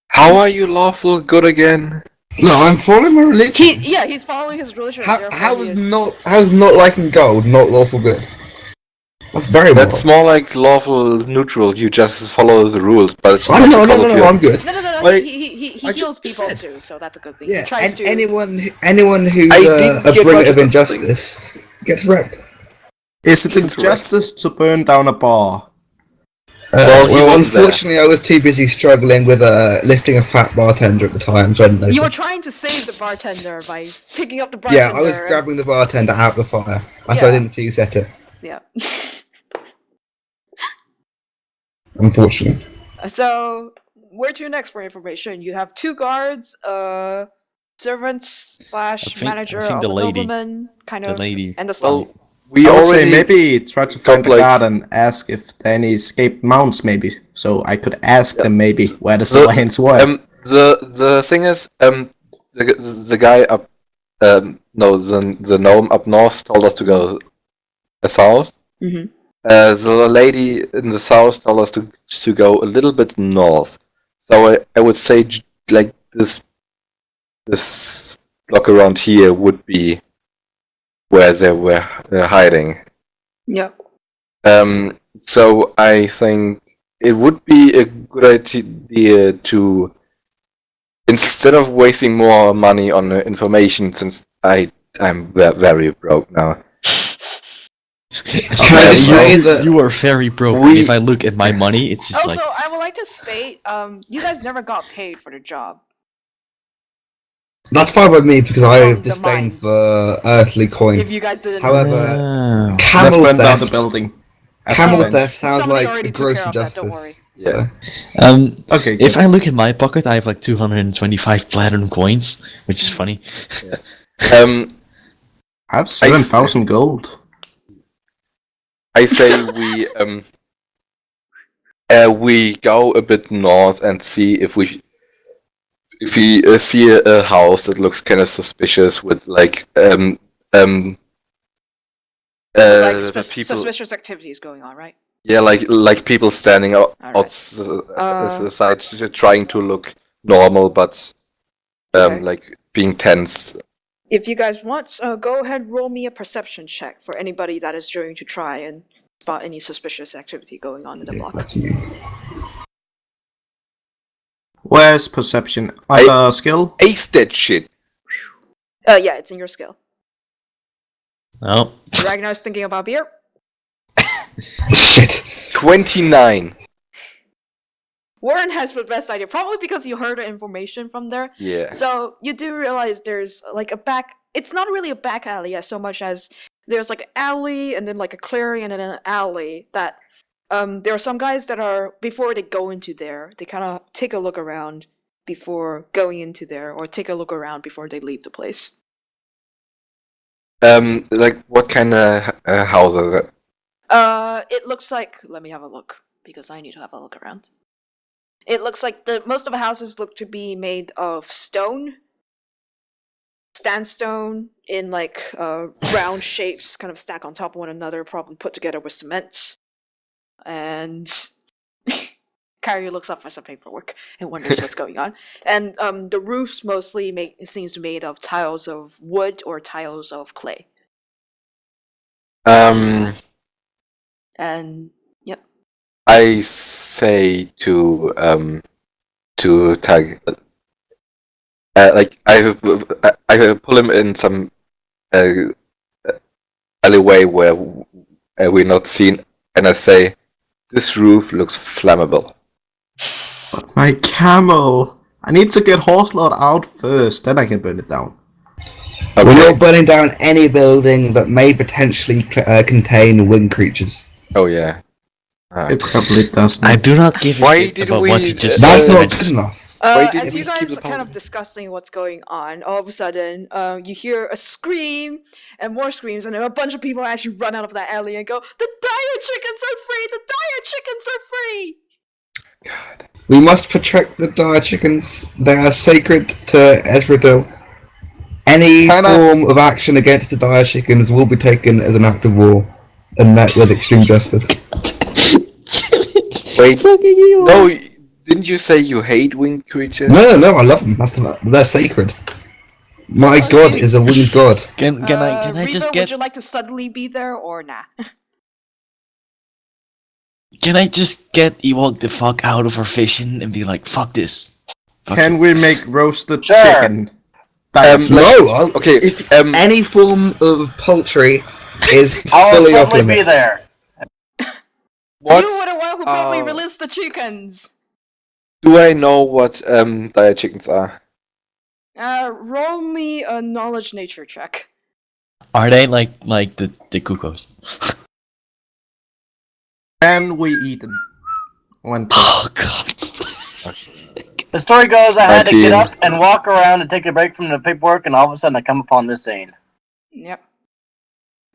How are you lawful good again? No, I'm following my religion. He's following his religion. therefore How he is is- how is not liking gold not lawful good? That's very moral. That's more like lawful neutral. You just follow the rules, but it's Oh, not no, because of your- I'm good. No. I- He I heals just people said- too, so that's a good thing. Yeah, he tries to. anyone who's I didn't a get bringer much of of injustice gets wrecked. Is it Correct. injustice to burn down a bar? Well, he Well, wasn't there. unfortunately, I was too busy struggling with lifting a fat bartender at the time, so I didn't notice. You were trying to save the bartender by picking up the bartender. Yeah, I was and- grabbing the bartender out of the fire. So Yeah. I didn't see you set it, Yeah. unfortunately. So where to next for information? You have 2 guards, servants / manager I think of the a lady. nobleman, kind The of, lady. and the slum. Well, we I would say already maybe try to find the like- guard and ask if there are any escaped mounts, maybe. So I could ask Yeah. them maybe where the The- lions were. the thing is the guy up no the gnome up north told us to go south. Mhm. The lady in the south told us to go a little bit north. So I would say like this block around here would be where they were hiding. Yep. So I think it would be a good idea to, instead of wasting more money on information, since I'm very broke now. Can I say that You are very broke. We- If I look at my money, it's just Also, like I would like to state, you guys never got paid for the job. that's fine by me because I From the disdain mines. for earthly coin. If you guys didn't. However, notice. Ah. Let's Camel burn down the theft. building. As Camel revenge. theft sounds Somebody like already a took gross care of that, don't injustice. worry. So. Okay, If I look in my pocket, I have like 225 platinum coins, which is funny. Um, I have 7,000 gold. I say we go a bit north and see if we see a house that looks kind of suspicious with like Like the people, suspicious activities going on, right? yeah, like people standing Alright. outside trying to look normal, but Okay. like being tense. If you guys want, go ahead, roll me a perception check for anybody that is going to try and spot any suspicious activity going on in the Yeah, block. that's me. Where's perception? Skill? Ace that shit. Yeah, it's in your skill. Oh, Ragnar's thinking about beer. Shit. 29. Warren has the best idea, probably because you heard the information from there. Yeah. So you do realize there's like a back. It's not really a back alley as so much as there's like an alley and then like a clearing and then an alley that there are some guys that are before they go into there, they kind of take a look around before going into there, or take a look around before they leave the place. Like what kind of house is it? It looks like. Let me have a look because I need to have a look around. It looks like most of the houses look to be made of stone, sandstone in like round shapes, kind of stack on top of one another, probably put together with cement. And Kyrie looks up for some paperwork and wonders what's going on. And the roofs mostly seems made of tiles of wood or tiles of clay. Um, And yep. I say to Tag, like I pull him in some alleyway where we're not seen, and I say, "This roof looks flammable." But my camo! I need to get Horselord out first, then I can burn it down. Okay. We're not burning down any building that may potentially contain winged creatures. Oh yeah. It probably doesn't. I do not give a Why shit did about we, what you just That's said. not good enough. Why didn't As we you keep guys the are kind of powder? discussing what's going on, all of a sudden, you hear a scream and more screams, and then a bunch of people actually run out of that alley and go, "The dire chickens are free! The dire chickens are free!" God. We must protect the dire chickens. They are sacred to Ezreal. Any form of action against the dire chickens will be taken as an act of war and met with extreme justice. Wait, no, didn't you say you hate winged creatures? No, I love them. They're sacred. My god is a winged god. Can I Reba, just would get you like to suddenly be there or nah? can I just get Ewok the fuck out of our vision and be like, fuck this. Fuck Can it. we make roasted Sure. chicken? No, Okay, if um, any form of poultry is I'll fully off certainly be limits. there. what You were the one who probably Oh. released the chickens! do I know what dire chickens are? Roll me a knowledge nature check. Are they like the cuckoos? Can we eat them? When Oh god. The story goes, I had to 19. get up and walk around and take a break from the paperwork, and all of a sudden I come upon this scene. Yep.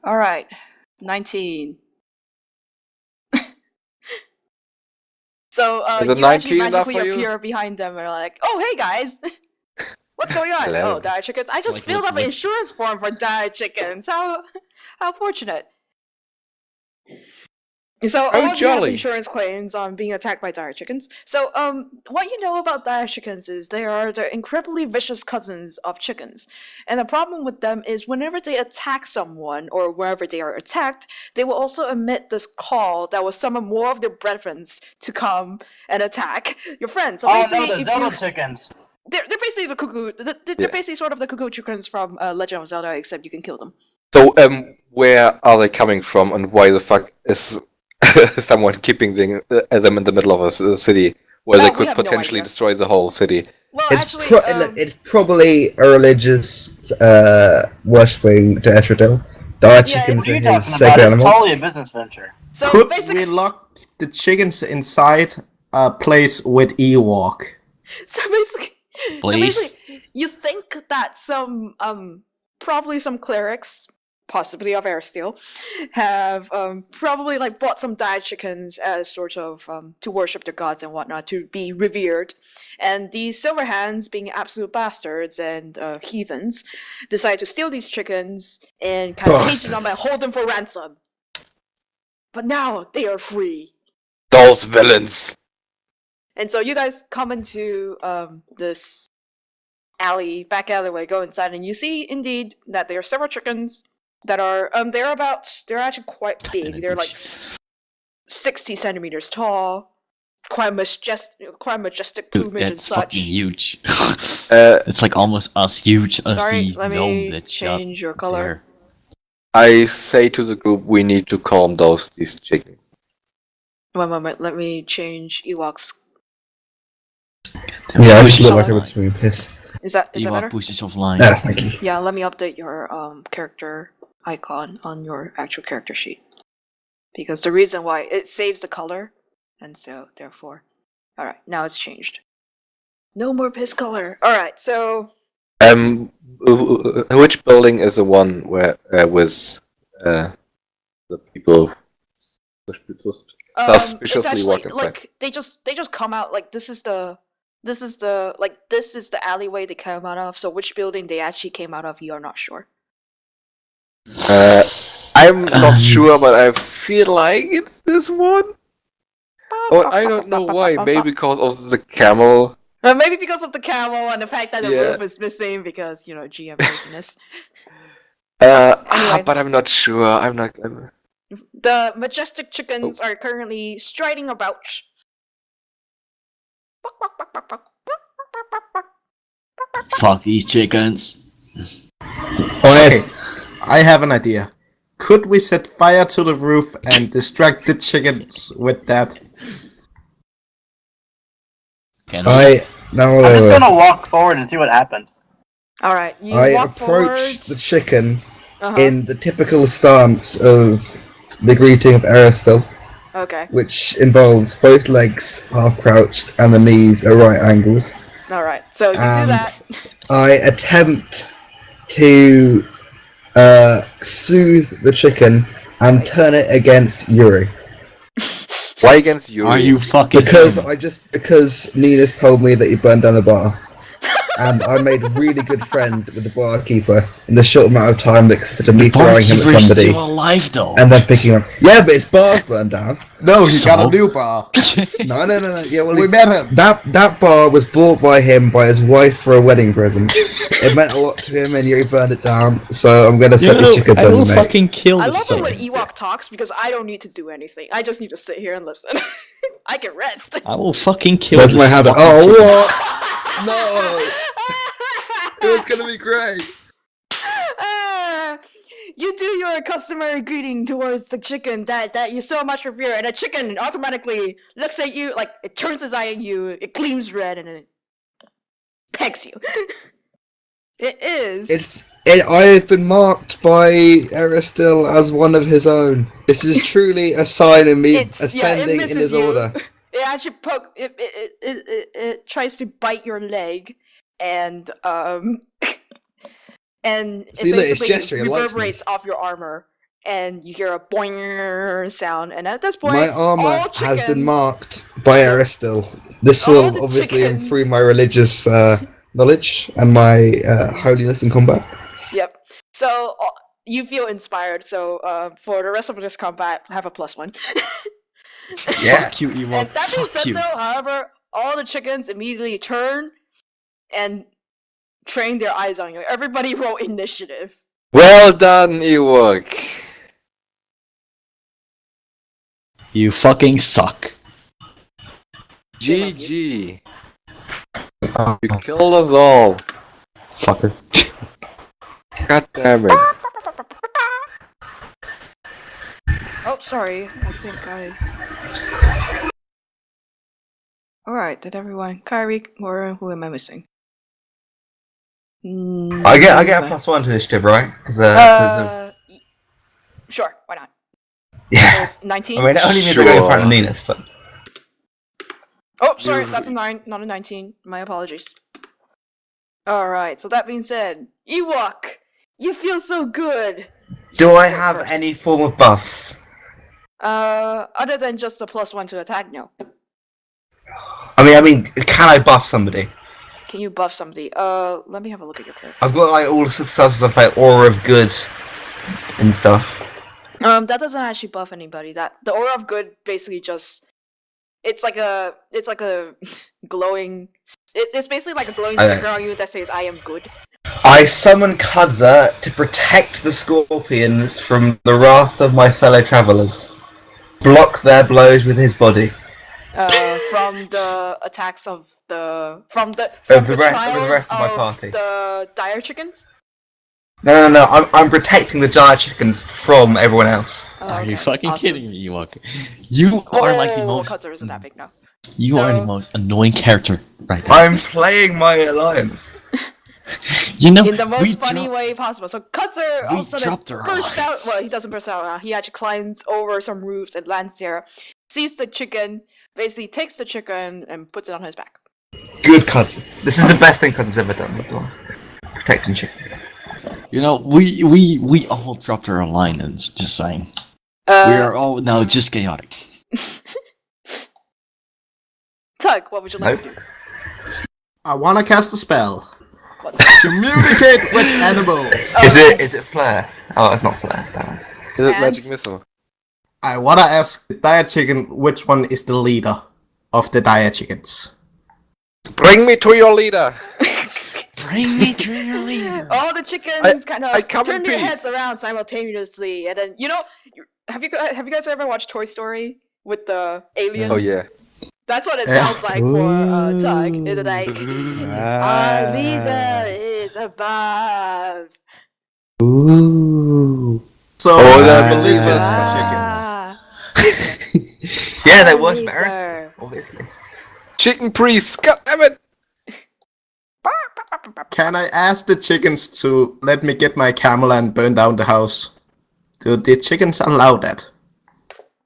Alright. 19. So, Is a you actually 19 enough magically for you? appear behind them and are like, "Oh, hey guys! What's going on? Hello. Oh, dire chickens. I just Like, filled like, up an like- insurance form for dire chickens. How fortunate." So all of you have jolly. insurance claims on being attacked by dire chickens. So what you know about dire chickens is they are the incredibly vicious cousins of chickens. And the problem with them is whenever they attack someone or wherever they are attacked, they will also emit this call that will summon more of their brethren to come and attack your friends. So Oh basically, no, the if Zelda you, chickens. they're basically the cuckoo. They're Yeah. basically sort of the cuckoo chickens from Legend of Zelda, except you can kill them. So where are they coming from, and why the fuck is someone keeping them in the middle of a city where Oh, they we could have no potentially idea. destroy the whole city? Well, It's, actually, it's probably a religious worshipping to Ezreal. Dire Yeah, chickens What are you are talking his about? sacred It's animal. totally a business venture. so Could basically, we lock the chickens inside a place with Ewok? So basically, Please? you think that some probably some clerics, possibly of Airsteel, have probably like bought some dire chickens as sort of to worship their gods and whatnot, to be revered. And these Silverhands, being absolute bastards and heathens, decide to steal these chickens and kind of cage them and Bastards. hold them for ransom. But now they are free. Those villains! And so you guys come into this back alleyway, go inside, and you see indeed that there are several chickens that are they're actually quite big. They're like 60 centimeters tall, quite majestic Dude, plumage and that's fucking such. huge. Uh, It's like almost as huge as Sorry, the let gnome me that shot change your color. there. I say to the group, we need to calm these chickens. One moment, let me change Ewok's Yeah, I just look Ewok. like I was swimming piss. Is that Ewok better? pushes offline. Yeah, thank you. Yeah, let me update your character icon on your actual character sheet. Because the reason why it saves the color, and so therefore. Alright, now it's changed. No more piss color. Alright, so Which building is the one where was the people it's suspiciously actually walk inside? like they just come out like this is the alleyway they came out of, so which building they actually came out of, you are not sure. I'm not sure, but I feel like it's this one. Oh, I don't know why. Maybe because of the camel. Maybe because of the camel and the fact that the Yeah. roof is missing because, GM business. But I'm not sure. I'm not. The majestic chickens are currently striding about. Fuck these chickens. Okay, I have an idea. Could we set fire to the roof and distract the chickens with that? Can I'm just gonna walk forward and see what happens. Alright, you I walk forward. approached the chicken Uh-huh. in the typical stance of the greeting of Aristil, Okay, which involves both legs half crouched and the knees at right angles. alright. So you do And- that. I attempt to soothe the chicken and turn it against Yuri. Why against you? Are you fucking Because kidding me? because Ninus told me that he burned down the bar. And I made really good friends with the barkeeper in the short amount of time that consisted of me throwing him at Barkeeper is somebody still alive though. and then picking him up. Yeah, but his bar's burned down. No, he got So? a new bar. No. Yeah, well, We he's- met him. that bar was bought by him by his wife for a wedding present. It meant a lot to him, and Yuri burned it down. So I'm gonna set the chickens I will on, mate. fucking kill I this love it when thing. Ewok talks because I don't need to do anything. I just need to sit here and listen. I can rest. I will fucking kill Where's this my hand? fucking Oh, chicken. what? No! It was gonna be great. You do your customary greeting towards the chicken that you so much revere, and the chicken automatically looks at you, like it turns its eye at you, it gleams red, and it pecks you. It is. I've been marked by Aristil as one of his own. This is truly a sign of me It ascending in misses his you. order. It actually it tries to bite your leg, and and it See, look, it's basically gesturing, it likes me. reverberates off your armor, and you hear a boing sound. And at this point, My armor all has chickens- been marked by Aristil. This All will the obviously chickens- improve my religious knowledge and my holiness in combat. Yep. So you feel inspired. So for the rest of this combat, have a +1. Yeah. Fuck you, Ewok. And that being Fuck said, you. though, however, all the chickens immediately turn and train their eyes on you. Everybody roll initiative. Well done, Ewok. You fucking suck. GG. You killed us all. Fucker. God damn it. Oh, sorry. I think I. Alright, did everyone. Kyrie, or who am I missing? I get a +1 to initiative, right? Because Sure, why not? yeah. It's 19. I mean, it only means I go in Sure. front of Ninus, but Oh, sorry, that's a 9, not a 19. My apologies. Alright, so that being said, Ewok, you feel so good! do I Go have first. any form of buffs? Other than just a +1 to attack, no. I mean, can I buff somebody? Can you buff somebody? Let me have a look at your character. I've got like all sorts of stuff like Aura of Good and stuff. That doesn't actually buff anybody. That the aura of good basically just it's like a glowing. It's basically like a glowing I know. sticker on you that says "I am good." I summon Kudza to protect the scorpions from the wrath of my fellow travelers. Block their blows with his body. From the attacks of the Of the rest of my party. The dire chickens. No. I'm protecting the giant chickens from everyone else. Oh, Are you okay, fucking awesome. kidding me, Ewok? You are like the Oh, most. Kudza isn't that big now. You are the So- most annoying character right now. I'm playing my alliance. You know, In the we most funny dro- way possible. So Kutzer all we of a sudden dropped our bursts out. alliance. Well, he doesn't burst out. He actually climbs over some roofs and lands there. Sees the chicken, basically takes the chicken and puts it on his back. Good cousin. This is the best thing cousin's ever done before. Protecting chickens. You know, we all dropped our alliance. Just saying, we are all now just chaotic. Tug, what would you like to do? I wanna cast a spell. What's Communicate with animals. Is it flare? Oh, it's not flare. Damn it. Is it And- magic missile? I wanna ask the Dire Chicken which one is the leader of the Dire Chickens. Bring me to your leader. Bring me to your leader. All the chickens kind I of come turn in their peace. heads around simultaneously, and then have you guys ever watched Toy Story with the aliens? Oh yeah. That's what it Yeah. sounds like for Tug. It's like our leader is above. Ooh. So Oh, they're believers believers. chickens. Ah, Yeah, they our was leader. Maris, obviously. Chicken priest. God damn it. Can I ask the chickens to let me get my camel and burn down the house? Do the chickens allow that?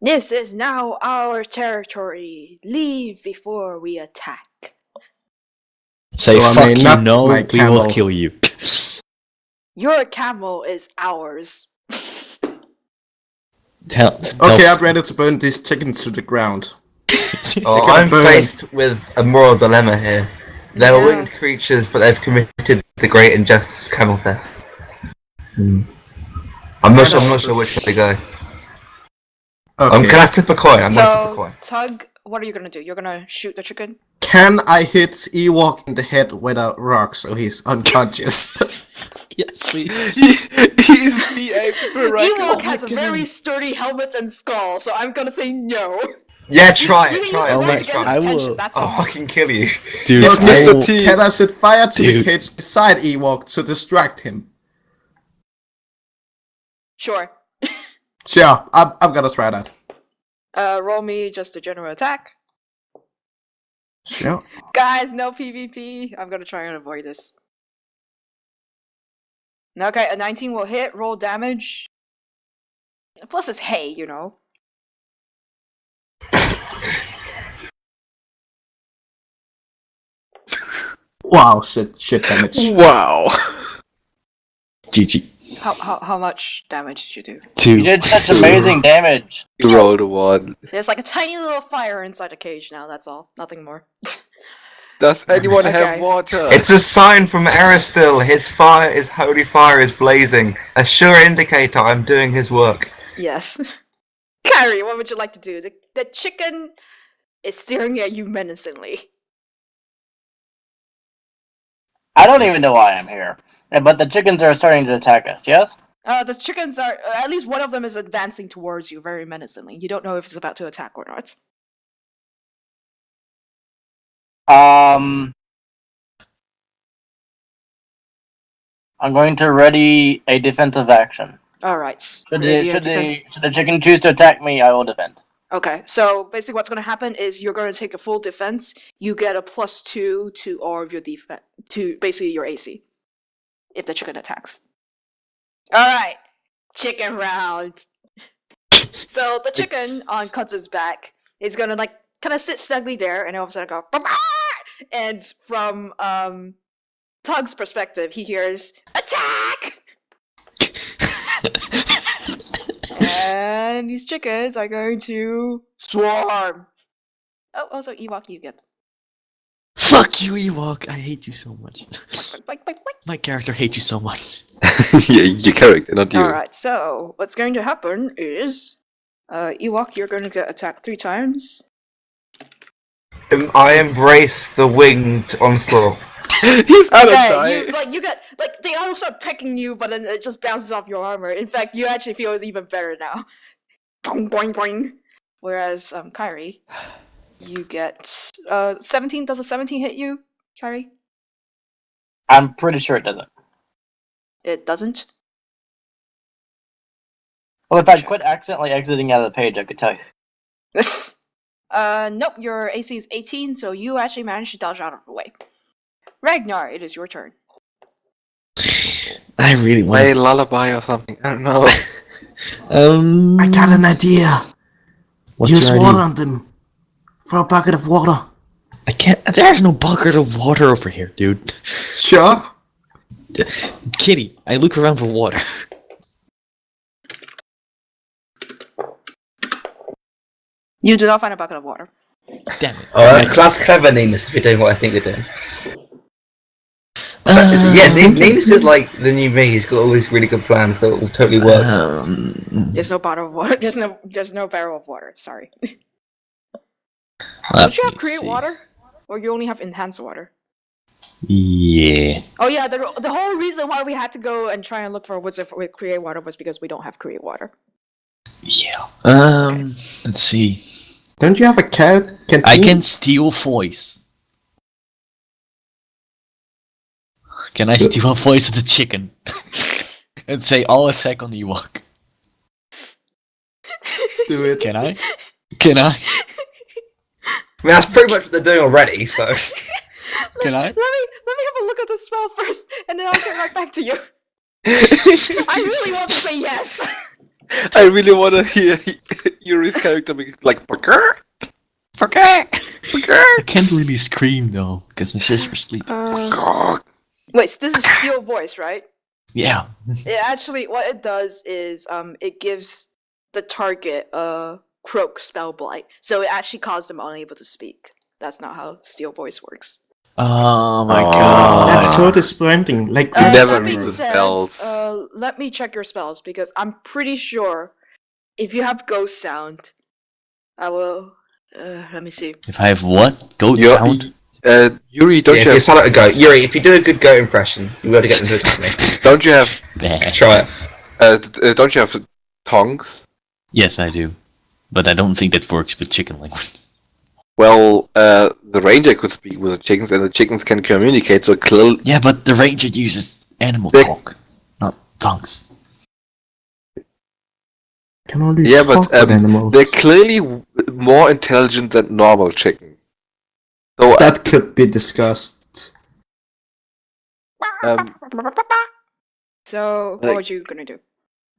This is now our territory. Leave before we attack. Say So I fuck may you, not no, my we camel. will kill you. Your camel is ours. Tell, Okay, I'm ready to burn these chickens to the ground. Oh, gonna I'm burn. faced with a moral dilemma here. They're Yeah. winged creatures, but they've committed the great injustice of camel theft. I'm not sure which way to go. I'm Okay. gonna flip a coin. I'm gonna flip a So, coin. Tug, what are you gonna do? You're gonna shoot the chicken? Can I hit Ewok in the head with a rock so he's unconscious? yes, please. He's the Ewok has a very sturdy helmet and skull, so I'm gonna say no. Yeah, try You it. can Try use it. your Make right to get try. his I attention, will- that's I'll all. fucking kill you. Dude, Look, I Mr. will- T. Can I set fire to the Dude. cage beside Ewok to distract him? Sure. Sure, I'm gonna try that. Roll me just a general attack. Sure. Guys, no PvP. I'm gonna try and avoid this. Okay, a 19 will hit, roll damage. Plus it's hay, you know. Wow, shit damage. Wow. GG. How much damage did you do? Two. You did such amazing damage. You rolled a one. There's like a tiny little fire inside the cage now, that's all. Nothing more. Does anyone have Okay. water? It's a sign from Aristil. His holy fire is blazing. A sure indicator I'm doing his work. Yes. Kyrie, what would you like to do? The chicken is staring at you menacingly. I don't even know why I'm here. But the chickens are starting to attack us, yes? The chickens are, at least one of them is advancing towards you very menacingly. You don't know if it's about to attack or not. I'm going to ready a defensive action. Alright. Should Ready your defense. the chicken choose to attack me, I will defend. Okay, so basically what's going to happen is you're going to take a full defense. You get a +2 to all of your defense, to basically your AC, if the chicken attacks. Alright, chicken round. So the chicken on Kutsu's back is going to like kind of sit snugly there and all of a sudden go, "Bah-bah!" And from Tug's perspective, he hears, attack! And these chickens are going to swarm. Oh, also Ewok, you get. Fuck you, Ewok. I hate you so much. Like. My character hates you so much. Yeah, your character, not you. Alright, so what's going to happen is, Ewok, you're going to get attacked 3 times. I embrace the winged onslaught. He's gonna Okay, die. you get, like, they all start picking you, but then it just bounces off your armor. In fact, you actually feel it's even better now. Boing, boing, boing. Whereas, Kyrie, you get, 17, does a 17 hit you, Kyrie? I'm pretty sure it doesn't. It doesn't? Well, if I quit accidentally exiting out of the page, I could tell you. Nope, your AC is 18, so you actually managed to dodge out of the way. Ragnar, it is your turn. I really Play want. lullaby or something. I don't know. I got an idea. What's Use your water idea? on them. Throw a bucket of water. I can't. There's no bucket of water over here, dude. Sure. Kitty, I look around for water. You do not find a bucket of water. Damn it. Oh, that's clever, Ninus, if you're doing what I think you're doing. Yeah, Ninus is like the new me. He's got all these really good plans that will totally work. There's no bottle of water. There's no barrel of water. Sorry. let Don't you have me create see. water, or you only have enhanced water? Yeah. Oh yeah, the whole reason why we had to go and try and look for wizard with create water was because we don't have create water. Yeah. Let's see. Don't you have a canteen? I can steal voice. Can I steal a voice of the chicken? And say, I'll attack on Ewok. do it. Can I? Can I? I mean, that's pretty much what they're doing already, so. Can I? Let me have a look at the spell first, and then I'll get right back to you. I really want to say yes. I really want to hear Yuri's character be like, "Burger, Okay. burger." I can't really scream though, because my sister's asleep. Wait, this is steel voice, right? Yeah. It actually, what it does is, it gives the target a croak spell blight, so it actually caused them unable to speak. That's not how steel voice works. Oh my Oh. god. That's so disappointing. Like, You never that read being the said, spells. let me check your spells because I'm pretty sure if you have ghost sound, I will. Let me see. If I have what? Goat You're- sound? Yuri, don't Yeah, if you you have? sound like a goat. Yuri, if you do a good goat impression, you'll be able to get them to attack me. Don't you have? Bah. Try it. Don't you have tongues? Yes, I do. But I don't think that works with chicken language. Well, the ranger could speak with the chickens, and the chickens can communicate. So clearly, Yeah, but the ranger uses animal They- talk, not tongues. can only yeah, talk but with animals. they're clearly more intelligent than normal chickens. So That could be discussed. So, what Like- were you gonna do?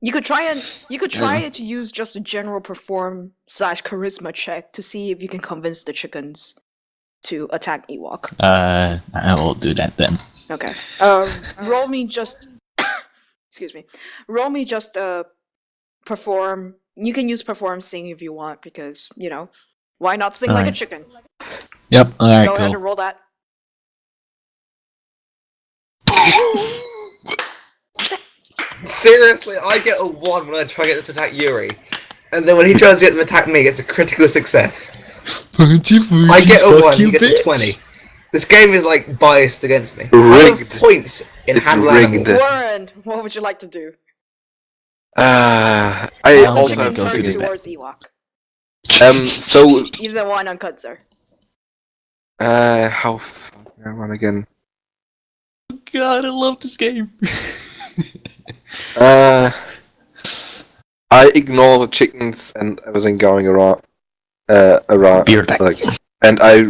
You could try it to use just a general perform / charisma check to see if you can convince the chickens to attack Ewok. I will do that then. Okay. Roll me just. Excuse me. Roll me just perform. You can use perform sing if you want because why not sing like a Alright. chicken? Yep, alright, Go ahead cool. and roll that. Seriously, I get a 1 when I try to get them to attack Yuri. And then when he tries to get them to attack me, it's a critical success. I get a 1, he gets a 20. This game is like biased against me. I have Rigged. points in It's handle rigged. animal. Warren, what would you like to do? I I'm The also gonna chicken have go to turns the to back. towards Ewok. So Even the one on Kudzer. how far can I run again? God, I love this game. I ignore the chickens and everything going around. Be right back. Like, and I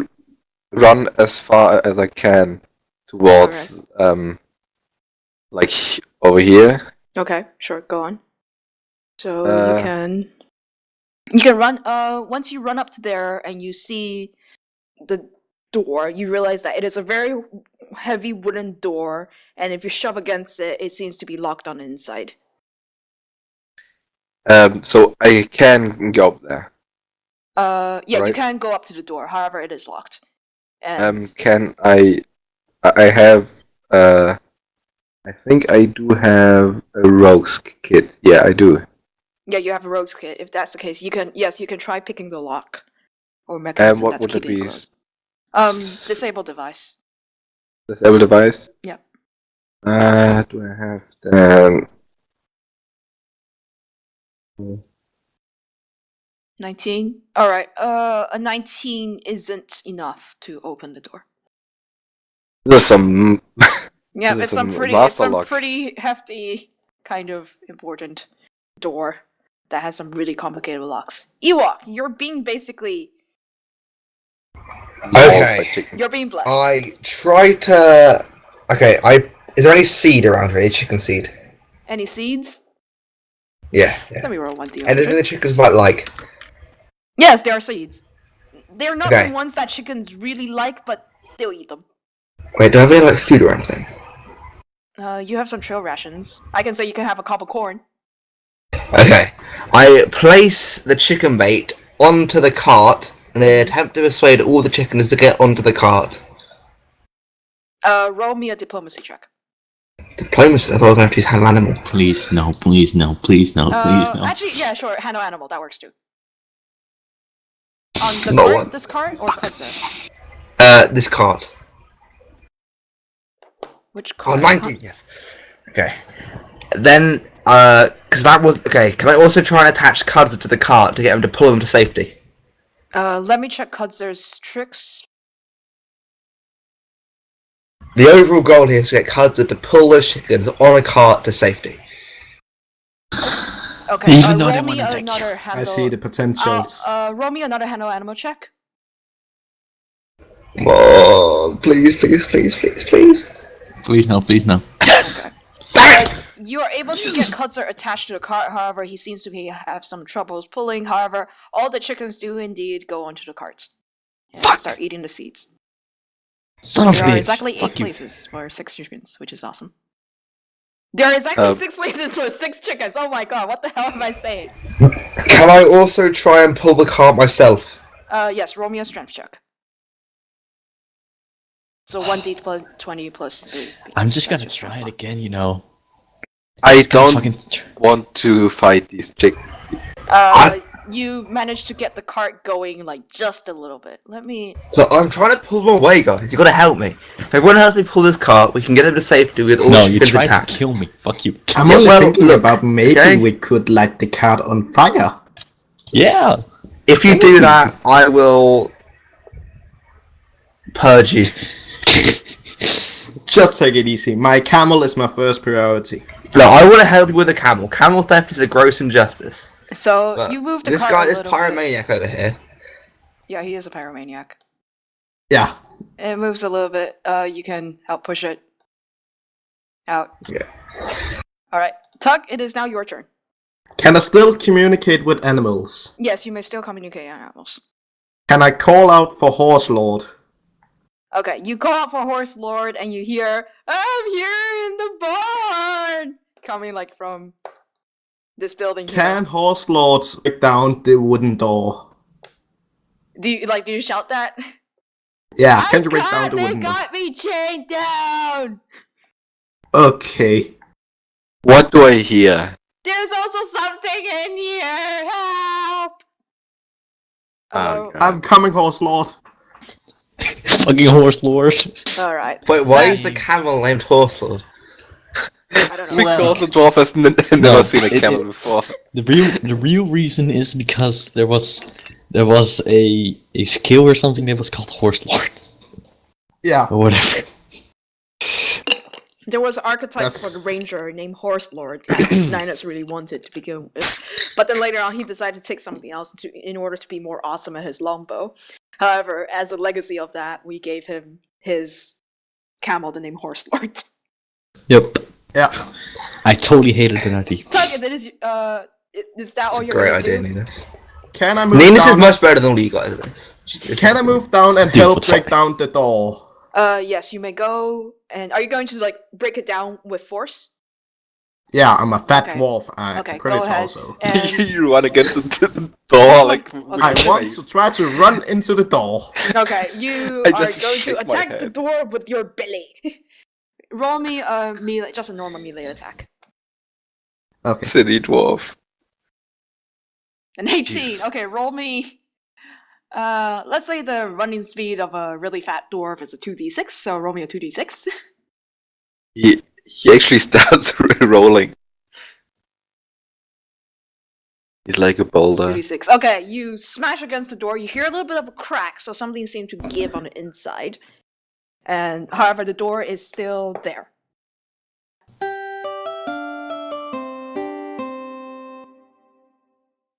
run as far as I can towards like over here. Okay, sure, go on. So Uh, you can run once you run up to there and you see the door, you realize that it is a very heavy wooden door, and if you shove against it, it seems to be locked on the inside. So I can go up there. Yeah, you Right. can go up to the door, however it is locked. And Can I have I think I do have a rogue's kit. Yeah, I do. yeah, you have a rogue's kit. If that's the case, you can try picking the lock or mechanism what that's would it keeping it be? closed. Disable device. Disable device. Yeah. Do I have that? 19. All right. A 19 isn't enough to open the door. There's some. Yeah, Is it it's some some pretty, master lock? hefty, kind of important door that has some really complicated locks. Ewok, you're being basically Okay. the chicken. You're being blessed. I try to. Okay, is there any seed around here? Any chicken seed? Any seeds? Yeah. Let me roll 1d. Anything the chickens might like. Yes, there are seeds. They're not Okay. the ones that chickens really like, but they'll eat them. Wait, do I have any like food or anything? You have some trail rations. I can say you can have a cob of corn. Okay. I place the chicken bait onto the cart and I attempt to persuade all the chickens to get onto the cart. Roll me a diplomacy check. Diplomacy. I thought I was going to use hand animal. Please no, please no, please no, please no. Actually, yeah, sure. Handle animal. That works too. On the Not cart, one. this cart, or Kudzu? This cart. Which Oh, cart? 19, yes. Okay. Then, because that was... Okay, can I also try and attach Kudzu to the cart to get him to pull them to safety? Let me check Kudzu's tricks. The overall goal here is to get Kudzu to pull those chickens on a cart to safety. Okay, Even though they roll me wanna attack another handle. I see the potentials. Roll me another handle animal check. Oh, please, please, please, please, please. Please no, please no. You are able to get Kudzu attached to the cart, however, he seems to have some troubles pulling. However, all the chickens do indeed go onto the cart and start eating the seeds. Son of a There are bitch. exactly 8 Fuck you. places for 6 chickens, which is awesome. There are exactly Um, 6 places for 6 chickens! Oh my god, what the hell am I saying? Can I also try and pull the cart myself? Yes, roll me a strength check. So 1d plus 20 plus 3. I'm just That's gonna your strength try it mod. again, you know. I Just gonna don't fucking want to fight these chickens. You managed to get the cart going, like, just a little bit. Let me... Look, I'm trying to pull them away, guys. You gotta help me. If everyone helps me pull this cart, we can get them to safety with all No, the you chickens tried intact. to kill me. Fuck you. I'm Yeah, only well, thinking look, about maybe okay? we could light the cart on fire. Yeah. If you do that, I will purge you. Just take it easy. My camel is my first priority. Look, I want to help you with a camel. Camel theft is a gross injustice. So, But you move the this cart guy, a this little bit. pyromaniac over here. Yeah, he is a pyromaniac. Yeah. It moves a little bit. You can help push it out. Yeah. Alright. Tug, it is now your turn. Can I still communicate with animals? Yes, you may still communicate with animals. Can I call out for Horse Lord? Okay, you call out for Horse Lord and you hear, I'm here in the barn! Coming, like, from this building here. Can Horse Lord break down the wooden door? Do you shout that? Yeah, can you break down the They wooden door? got me chained down! Okay. What do I hear? There's also something in here! Help! Oh, God. I'm coming, Horse Lord. Fucking horse lord. Alright. Wait, why is the camel named Horse Lord? I don't know. Because the dwarf has never No, seen a it- camel before. The real reason is because there was a skill or something that was called horse lord Yeah. or whatever. There was archetypes for That's- the ranger named Horse Lord that Ninus really wanted to begin with. But then later on he decided to take something else in order to be more awesome at his longbow. However, as a legacy of that, we gave him his camel the name Horse Lord. Yep. Yeah. I totally hated the Nutty. Tug, is that That's all a you're great gonna idea, do? Ninus. Can I move Ninus is down? much better than all you guys at this. Can I move down and Dude, help what the break fuck? down the door? Yes, you may go. And are you going to like break it down with force? Yeah, I'm a fat Okay. dwarf. I'm Okay, pretty go tall, ahead. so. And You run against the door like. I want to try to run into the door. okay, you I are just going to shake my attack the head. door with your belly. Roll me a melee, just a normal melee attack. Okay. City dwarf. An 18. Jesus. Okay, roll me. Let's say the running speed of a really fat dwarf is a 2d6, so roll me a 2d6. He actually starts rolling. He's like a boulder. 2d6. Okay, you smash against the door. You hear a little bit of a crack, so something seemed to give on the inside. And however, the door is still there.